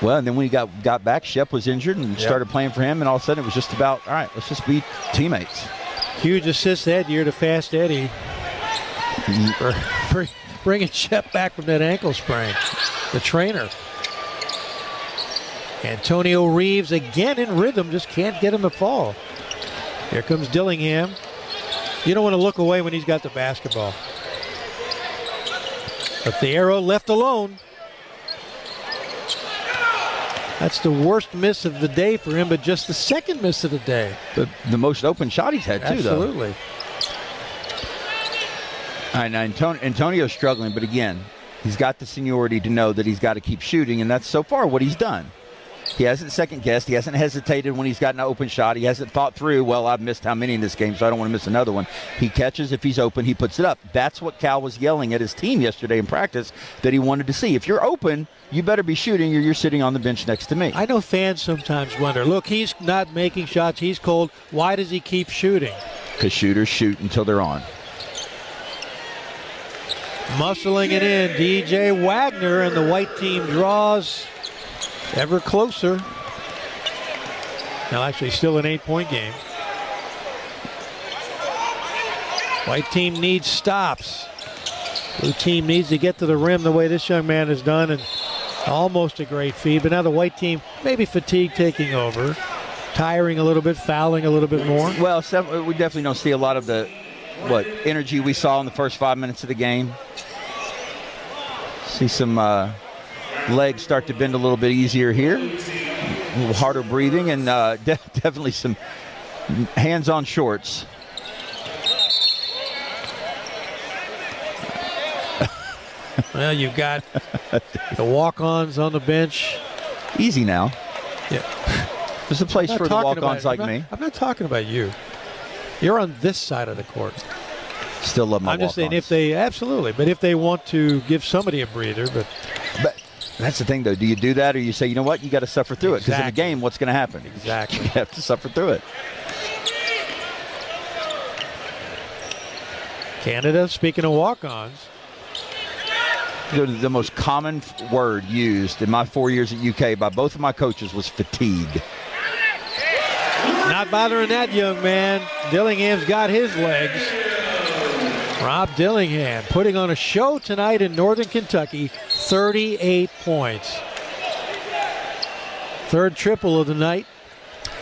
Well, and then when he got back, Shep was injured and started playing for him, and all of a sudden it was just about, all right, let's just be teammates. Huge assist that year to Fast Eddie for bringing Shep back from that ankle sprain, the trainer. Antonio Reeves again in rhythm, just can't get him to fall. Here comes Dillingham. You don't want to look away when he's got the basketball. But Thierro left alone. That's the worst miss of the day for him, but just the second miss of the day. But the most open shot he's had, too, though. Absolutely. All right, now Antonio's struggling, but again, he's got the seniority to know that he's got to keep shooting, and that's so far what he's done. He hasn't second-guessed. He hasn't hesitated when he's got an open shot. He hasn't thought through, well, I've missed how many in this game, so I don't want to miss another one. He catches. If he's open, he puts it up. That's what Cal was yelling at his team yesterday in practice that he wanted to see. If you're open, you better be shooting or you're sitting on the bench next to me. I know fans sometimes wonder, look, he's not making shots. He's cold. Why does he keep shooting? Because shooters shoot until they're on. Muscling it in, DJ Wagner, and the white team draws ever closer. Now, actually, still an 8-point game. White team needs stops. Blue team needs to get to the rim the way this young man has done, and almost a great feed. But now the white team, maybe fatigue taking over, tiring a little bit, fouling a little bit more. Well, we definitely don't see a lot of the energy we saw in the first 5 minutes of the game. See some legs start to bend a little bit easier here. A little harder breathing, and definitely some hands on shorts. Well, you've got the walk-ons on the bench. Easy now. Yeah. There's a place for the walk-ons like me. I'm not talking about you. You're on this side of the court. Still love my walk-ons. I'm just saying if they, absolutely, but if they want to give somebody a breather. But that's the thing, though. Do you do that, or you say, you know what, you got to suffer through it? Because in a game, what's going to happen? Exactly. You have to suffer through it. Canada, speaking of walk-ons. The most common word used in my 4 years at UK by both of my coaches was fatigue. Not bothering that young man. Dillingham's got his legs. Rob Dillingham putting on a show tonight in Northern Kentucky. 38 points. Third triple of the night.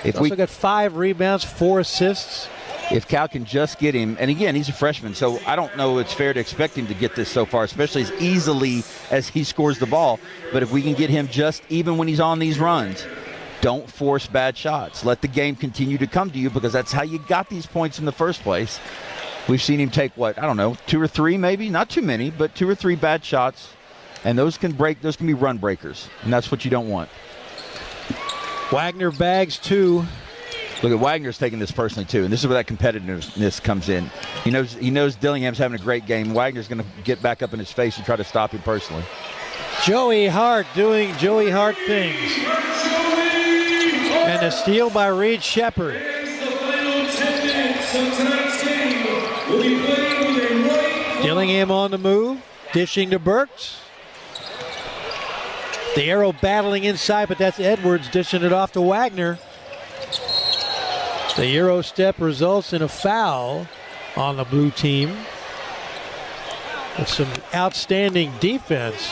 He's also got 5 rebounds, 4 assists. If Cal can just get him, and again, he's a freshman, so I don't know it's fair to expect him to get this so far, especially as easily as he scores the ball. But if we can get him just even when he's on these runs, don't force bad shots. Let the game continue to come to you, because that's how you got these points in the first place. We've seen him take, 2 or 3 maybe, not too many, but 2 or 3 bad shots, and those can be run breakers, and that's what you don't want. Wagner bags 2. Look at Wagner's taking this personally too, and this is where that competitiveness comes in. He knows Dillingham's having a great game. Wagner's going to get back up in his face and try to stop him personally. Joey Hart doing Joey Hart things. And a steal by Reed Shepard. Dillingham on the move, dishing to Burks. The arrow battling inside, but that's Edwards dishing it off to Wagner. The Euro step results in a foul on the blue team. With some outstanding defense.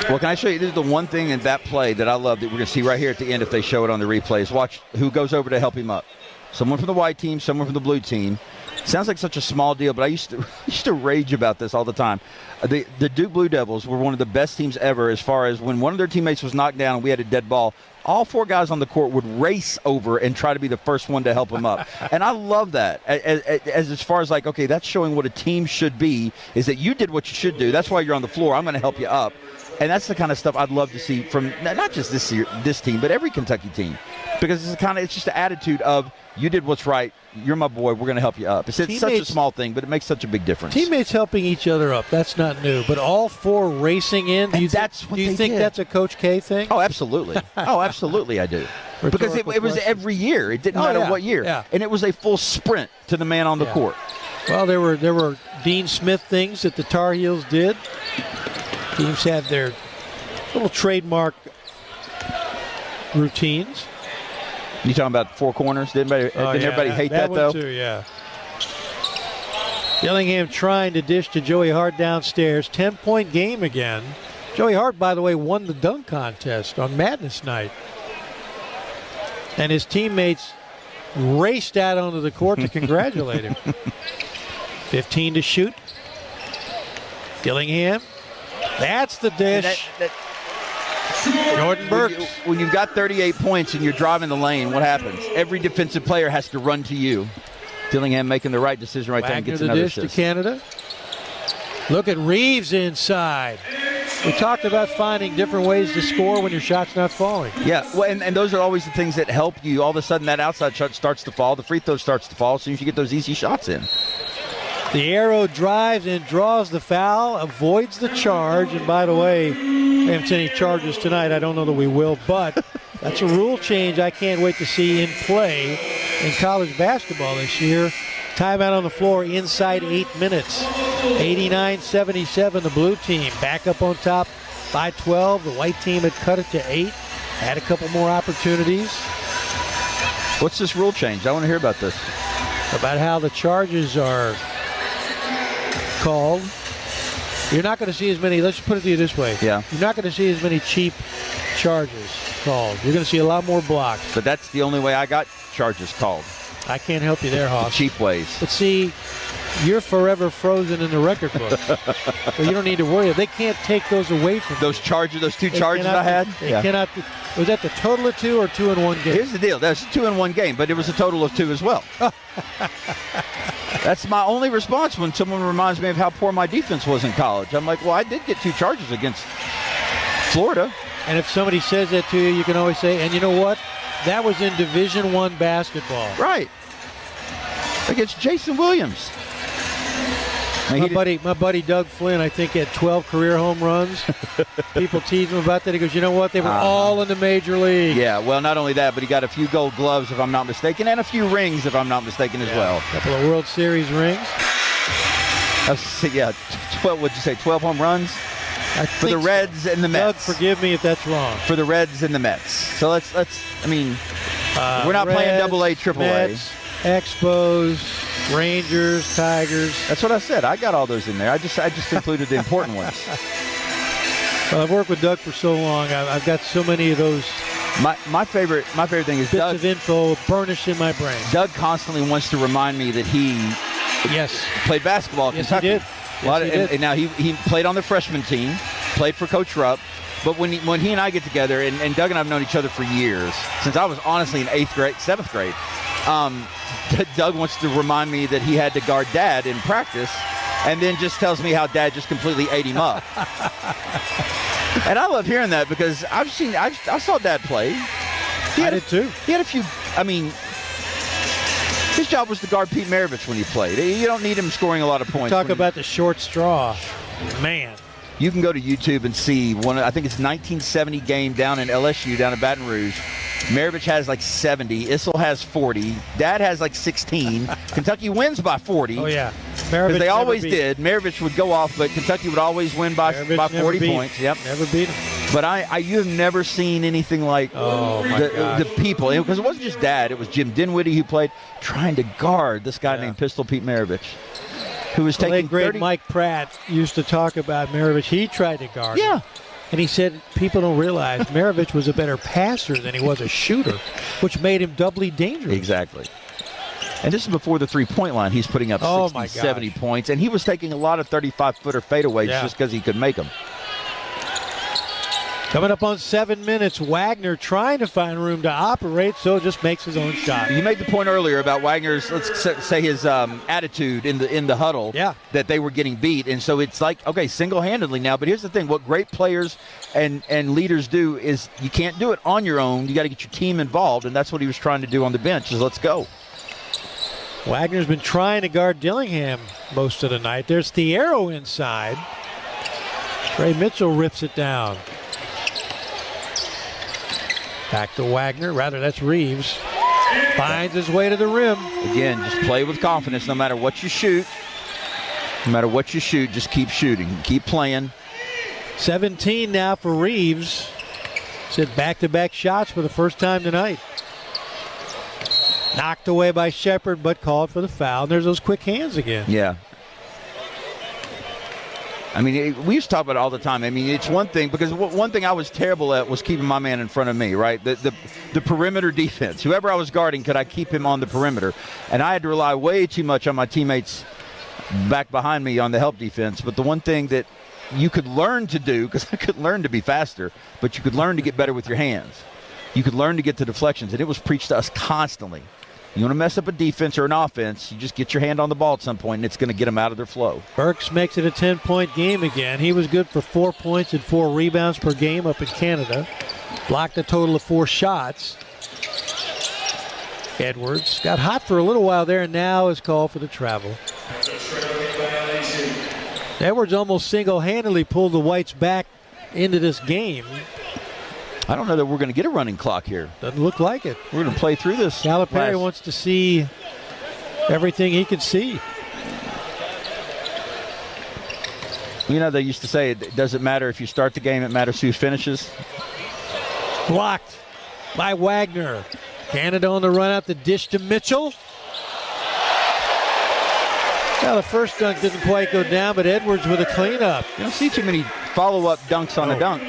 Well, can I show you? This is the one thing in that play that I love that we're going to see right here at the end if they show it on the replays. Watch who goes over to help him up. Someone from the white team, someone from the blue team. Sounds like such a small deal, but I used to rage about this all the time. The Duke Blue Devils were one of the best teams ever as far as when one of their teammates was knocked down and we had a dead ball, all 4 guys on the court would race over and try to be the first one to help him up. And I love that. As far as okay, that's showing what a team should be, is that you did what you should do. That's why you're on the floor. I'm going to help you up. And that's the kind of stuff I'd love to see from not just this team, but every Kentucky team. Because it's just the attitude of, you did what's right. You're my boy. We're going to help you up. It's such a small thing, but it makes such a big difference. Teammates helping each other up. That's not new. But all 4 racing in. Do you think that's a Coach K thing? Oh, absolutely. Absolutely I do. Because it was every year. It didn't matter what year. Yeah. And it was a full sprint to the man on the court. Well, there were Dean Smith things that the Tar Heels did. Teams had their little trademark routines. You talking about 4 corners? Didn't everybody hate that though? Too, yeah. Dillingham trying to dish to Joey Hart downstairs. 10-point game again. Joey Hart, by the way, won the dunk contest on Madness Night. And his teammates raced out onto the court to congratulate him. 15 to shoot. Dillingham. That's the dish. Jordan Burks. When you've got 38 points and you're driving the lane, what happens? Every defensive player has to run to you. Dillingham making the right decision right there and Wagner gets the another dish assist. to Canada. Look at Reeves inside. We talked about finding different ways to score when your shot's not falling. Yeah, well, and those are always the things that help you. All of a sudden, that outside shot starts to fall. The free throw starts to fall as soon as you get those easy shots in. The arrow drives and draws the foul, avoids the charge. And by the way, we haven't seen any charges tonight. I don't know that we will, but that's a rule change I can't wait to see in play in college basketball this year. Timeout on the floor inside 8 minutes. 89-77, the blue team back up on top by 12. The white team had cut it to 8. Had a couple more opportunities. What's this rule change? I want to hear about this. About how the charges are called. You're not going to see as many, let's put it to you this way. Yeah. You're not going to see as many cheap charges called. You're going to see a lot more blocks. But that's the only way I got charges called. I can't help you there, Hoss. Cheap ways. But see, you're forever frozen in the record book. So you don't need to worry. They can't take those away from you. Those two charges I had? They cannot. Was that the total of 2 or 2 in one game? Here's the deal. That's 2 in one game, but it was a total of 2 as well. That's my only response when someone reminds me of how poor my defense was in college. I'm like, well, I did get 2 charges against Florida. And if somebody says that to you, you can always say, and you know what? That was in Division I basketball. Right. Against Jason Williams. My buddy Doug Flynn, I think, had 12 career home runs. People tease him about that. He goes, you know what? They were all in the major league. Yeah, well, not only that, but he got a few gold gloves, if I'm not mistaken, and a few rings, if I'm not mistaken, as well. A couple of World Series rings. 12, what'd you say, 12 home runs? For the Reds and the Mets. Doug, forgive me if that's wrong. For the Reds and the Mets. So let's I mean, we're not Reds, playing AA, AAA. Mets, Expos, Rangers, Tigers. That's what I said. I got all those in there. I just included the important ones. Well, I've worked with Doug for so long. I've got so many of those. My favorite thing is bits Doug. of info burnished in my brain. Doug constantly wants to remind me that he played basketball at Kentucky. He did. And now he played on the freshman team, played for Coach Rupp. But when he and I get together, and Doug and I have known each other for years, since I was honestly in 7th grade, Doug wants to remind me that he had to guard Dad in practice, and then just tells me how Dad just completely ate him up. And I love hearing that because I saw Dad play. I did too. He had a few, his job was to guard Pete Maravich when he played. You don't need him scoring a lot of points. Talk about the short straw. Man. You can go to YouTube and see I think it's 1970 game down in LSU, down in Baton Rouge. Maravich has like 70. Issel has 40. Dad has like 16. Kentucky wins by 40. Oh, yeah. Because they always did. Maravich would go off, but Kentucky would always win by 40 points. Yep. Never beat him. But you have never seen anything like the people. Because it wasn't just Dad. It was Jim Dinwiddie who played trying to guard this guy named Pistol Pete Maravich, who was taking great 30. Mike Pratt used to talk about Maravich. He tried to guard him. Yeah. And he said people don't realize Maravich was a better passer than he was a shooter, which made him doubly dangerous. Exactly. And this is before the three-point line. He's putting up 60, 70 points. And he was taking a lot of 35-footer fadeaways just because he could make them. Coming up on 7 minutes, Wagner trying to find room to operate, so just makes his own shot. You made the point earlier about Wagner's, let's say his attitude in the huddle, that they were getting beat. And so it's like, okay, single-handedly now. But here's the thing. What great players and leaders do is you can't do it on your own. You got to get your team involved, and that's what he was trying to do on the bench is let's go. Wagner's been trying to guard Dillingham most of the night. There's Thierro inside. Trey Mitchell rips it down. Back to Wagner. Rather, that's Reeves. Finds his way to the rim. Again, just play with confidence no matter what you shoot. No matter what you shoot, just keep shooting. Keep playing. 17 now for Reeves. Said back-to-back shots for the first time tonight. Knocked away by Shepard, but called for the foul. And there's those quick hands again. Yeah. I mean, we used to talk about it all the time. I mean, it's one thing, because one thing I was terrible at was keeping my man in front of me, right? The perimeter defense. Whoever I was guarding, could I keep him on the perimeter? And I had to rely way too much on my teammates back behind me on the help defense. But the one thing that you could learn to do, because I could learn to be faster, but you could learn to get better with your hands. You could learn to get to deflections, and it was preached to us constantly. You want to mess up a defense or an offense, you just get your hand on the ball at some point, and it's going to get them out of their flow. Burks makes it a 10-point game again. He was good for 4 points and 4 rebounds per game up in Canada. Blocked a total of 4 shots. Edwards got hot for a little while there, and now is called for the travel. Edwards almost single-handedly pulled the Whites back into this game. I don't know that we're going to get a running clock here. Doesn't look like it. We're going to play through this. Calipari wants to see everything he can see. You know, they used to say it doesn't matter if you start the game, it matters who finishes. Blocked by Wagner. Canada on the run out, the dish to Mitchell. Well, the first dunk didn't quite go down, but Edwards with a cleanup. You don't see too many follow-up dunks on a dunk.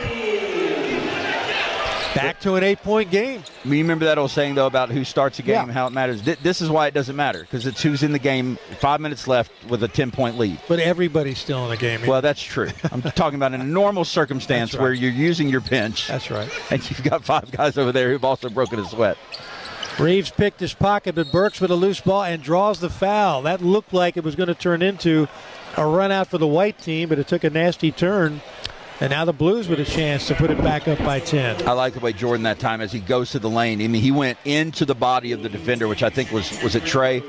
Back to an 8-point game. I mean, you remember that old saying, though, about who starts a game Yeah. and how it matters? This is why it doesn't matter, because it's who's in the game, 5 minutes left with a 10-point lead. But everybody's still in the game. Well, that's true. I'm talking about in a normal circumstance where you're using your bench. That's right. And you've got 5 guys over there who've also broken a sweat. Reeves picked his pocket, but Burks with a loose ball and draws the foul. That looked like it was going to turn into a run out for the white team, but it took a nasty turn. And now the Blues with a chance to put it back up by 10. I like the way Jordan that time, as he goes to the lane, I mean, he went into the body of the defender, which I think was it Trey?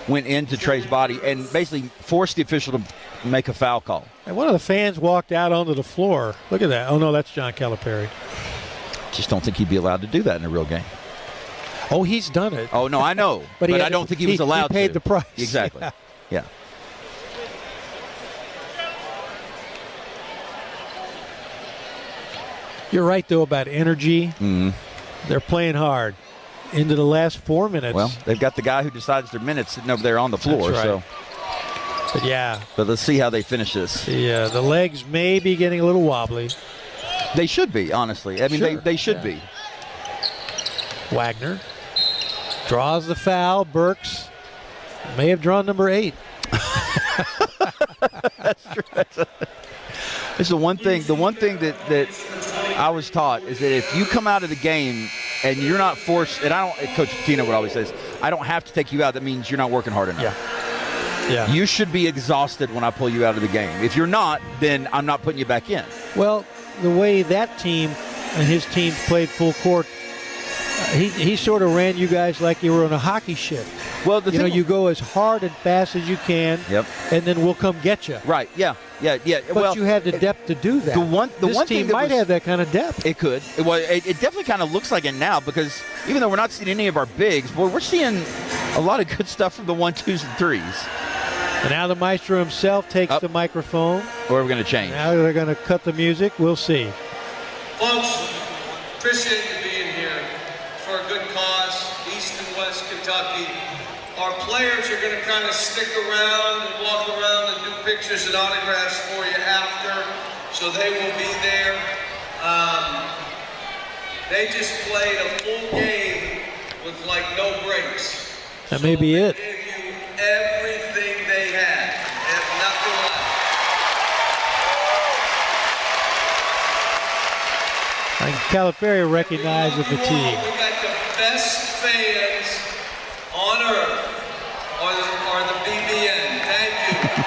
Went into Trey's body and basically forced the official to make a foul call. And one of the fans walked out onto the floor. Look at that. Oh, no, that's John Calipari. Just don't think he'd be allowed to do that in a real game. Oh, he's done it. Oh, no, I know. but I don't think he was allowed to. He paid the price. Exactly. Yeah. You're right, though, about energy. Mm-hmm. They're playing hard into the last 4 minutes. Well, they've got the guy who decides their minutes sitting over there on the floor. That's right. So. Yeah. But let's see how they finish this. Yeah, the legs may be getting a little wobbly. They should be, honestly. I mean, Sure. they should be. Wagner draws the foul. Burks may have drawn number 8. That's true. It's the one thing that I was taught is that if you come out of the game and you're not forced, and Coach Patino would always say this, I don't have to take you out. That means you're not working hard enough. Yeah. You should be exhausted when I pull you out of the game. If you're not, then I'm not putting you back in. Well, the way that team and his teams played full court, he sort of ran you guys like you were on a hockey shift. Well, you go as hard and fast as you can, and then we'll come get you. Right? Yeah. But you had the depth to do that. This one team might have that kind of depth. It could. It definitely kind of looks like it now, because even though we're not seeing any of our bigs, boy, we're seeing a lot of good stuff from the 1, 2s, and 3s. And now the maestro himself takes the microphone. Or are we going to change? Now they're going to cut the music. We'll see. Folks, appreciate you being here for a good cause, East and West Kentucky. Our players are going to kind of stick around and walk around and do pictures and autographs for you after, so they will be there. They just played a full game with like no breaks. That may be it. They gave you everything they had. They have nothing left. I think Calipari recognized the fatigue. We got the best fans on earth are the BBN. Thank you.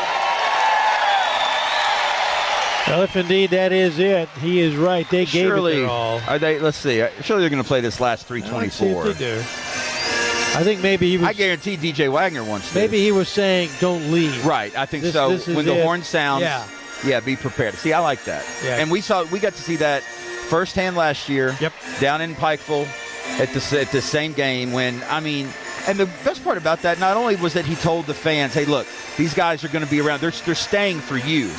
Well, if indeed that is it, he is right. They gave it their all. Let's see. Surely they're going to play this last 3:24. Let's see if they do. I think maybe he was. I guarantee DJ Wagner wants to. Maybe he was saying, "Don't leave." Right. I think so. When the horn sounds, yeah, be prepared. See, I like that. Yeah. And we got to see that firsthand last year. Yep. Down in Pikeville at the same game when, I mean, and the best part about that not only was that he told the fans, "Hey, look, these guys are going to be around. They're staying for you."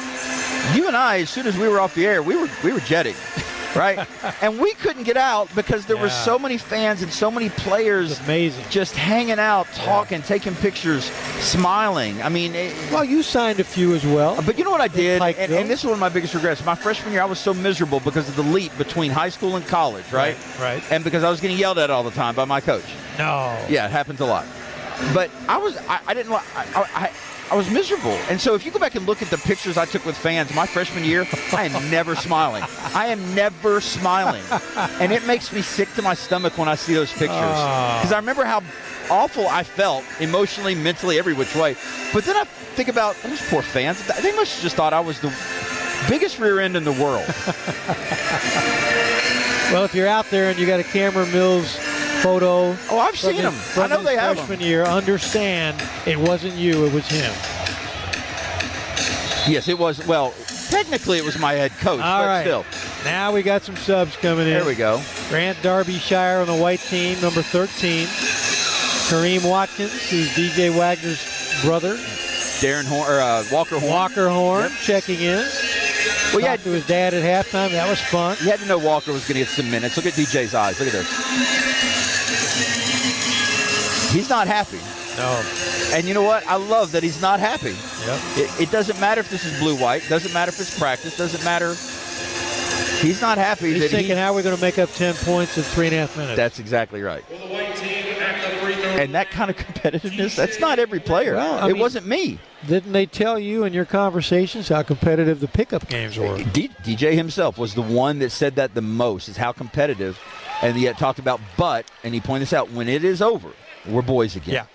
You and I, as soon as we were off the air, we were jetting. right? And we couldn't get out because there were so many fans and so many players amazing. Just hanging out, talking, taking pictures, smiling. I mean, well, you signed a few as well. But you know what I did? And this is one of my biggest regrets. My freshman year, I was so miserable because of the leap between high school and college, right? Right. And because I was getting yelled at all the time by my coach. No. Yeah, it happens a lot. But I was miserable. And so if you go back and look at the pictures I took with fans my freshman year, I am never smiling. I am never smiling. And it makes me sick to my stomach when I see those pictures. Because I remember how awful I felt emotionally, mentally, every which way. But then I think about those poor fans. They must have just thought I was the biggest rear end in the world. Well, if you're out there and you got a Cameron Mills photo. Oh, I've seen them. I know they have them. Freshman year, understand it wasn't you, it was him. Yes, it was. Well, technically it was my head coach, but still. Now we got some subs coming in. There we go. Grant Darbyshire on the white team, number 13. Kareem Watkins, who's DJ Wagner's brother. Walker Horn. Walker Horn checking in. Well, Talked to his dad at halftime. That was fun. You had to know Walker was going to get some minutes. Look at DJ's eyes. Look at this. He's not happy. No. And you know what? I love that he's not happy. Yep. It doesn't matter if this is blue-white. Doesn't matter if it's practice. Doesn't matter. He's not happy. He's thinking, how are we going to make up 10 points in 3.5 minutes? That's exactly right. And that kind of competitiveness, that's not every player. Well, it wasn't me. Didn't they tell you in your conversations how competitive the pickup games were? DJ himself was the one that said that the most, is how competitive. And he had talked about, and he pointed this out, when it is over, we're boys again. Yeah.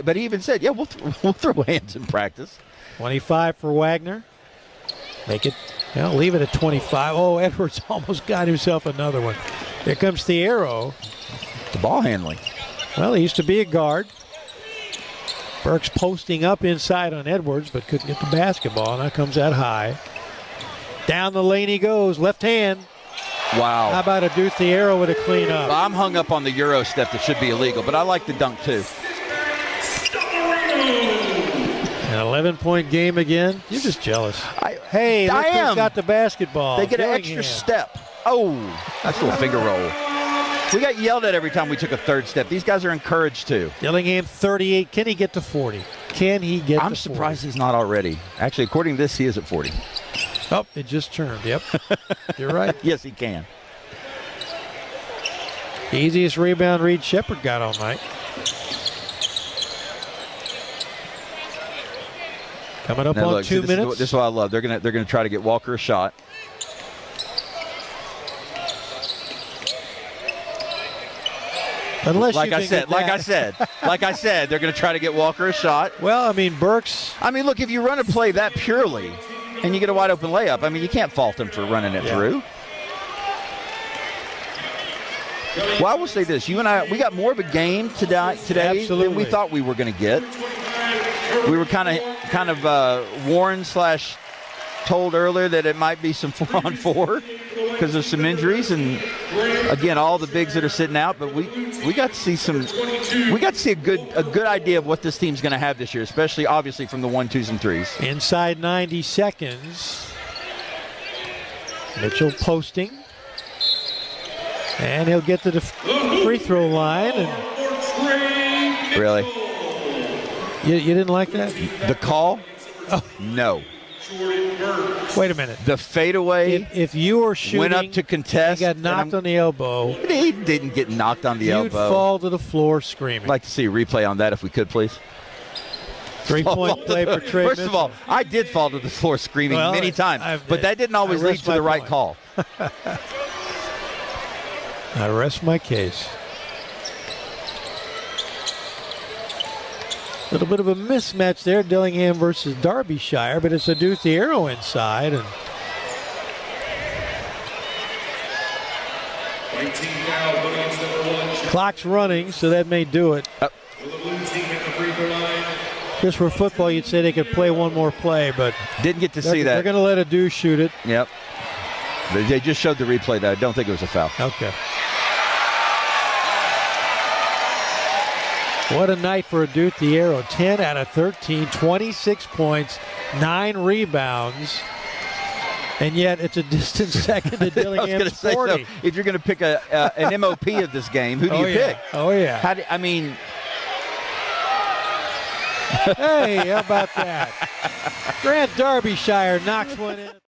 But he even said, we'll throw hands in practice. 25 for Wagner. Make it, leave it at 25. Oh, Edwards almost got himself another one. Here comes Thierro. The ball handling. Well, he used to be a guard. Burks posting up inside on Edwards, but couldn't get the basketball. Now comes that high. Down the lane he goes, left hand. Wow. How about Adou Thierro with a clean up? Well, I'm hung up on the Euro step that should be illegal, but I like the dunk too. An 11-point game again. You're just jealous. Hey, look who's got the basketball. They get an extra step. Oh, that's a little finger roll. We got yelled at every time we took a third step. These guys are encouraged to. Dillingham 38. Can he get to 40? Can he get to 40? I'm surprised he's not already. Actually, according to this, he is at 40. Oh, it just turned. Yep. You're right. Yes, he can. Easiest rebound Reed Shepherd got all night. Coming up on 2 minutes. This is what I love. They're gonna try to get Walker a shot. Unless like I said, they're going to try to get Walker a shot. Well, I mean, Burks. I mean, look, if you run a play that purely and you get a wide open layup, I mean, you can't fault him for running it through. Well, I will say this. You and I, we got more of a game today than we thought we were going to get. We were kind of warned / told earlier that it might be some 4-on-4 because of some injuries, and again, all the bigs that are sitting out. But we got to see a good idea of what this team's going to have this year, especially obviously from the 1, 2s, and 3s. Inside 90 seconds. Mitchell posting, and he'll get to the free throw line. And really, you didn't like that? The call? Oh. No. Wait a minute. The fadeaway. If you were shooting, went up to contest, he got knocked on the elbow. He didn't get knocked on the elbow. You'd fall to the floor screaming. I'd like to see a replay on that if we could, please. 3-point play for Trey First of all, I did fall to the floor screaming many times, but that didn't always lead to the right call. I rest my case. A little bit of a mismatch there, Dillingham versus Darbyshire, but it's Adou Thierro inside. And clock's running, so that may do it. Just for football, you'd say they could play one more play, but didn't get to see that. They're going to let Adou shoot it. Yep. They just showed the replay, though. I don't think it was a foul. Okay. What a night for Adou Thierro. 10 out of 13, 26 points, 9 rebounds. And yet it's a distant second to Dillingham's 40. So if you're going to pick an MOP of this game, who do you pick? Oh, yeah. Hey, how about that? Grant Derbyshire knocks one in.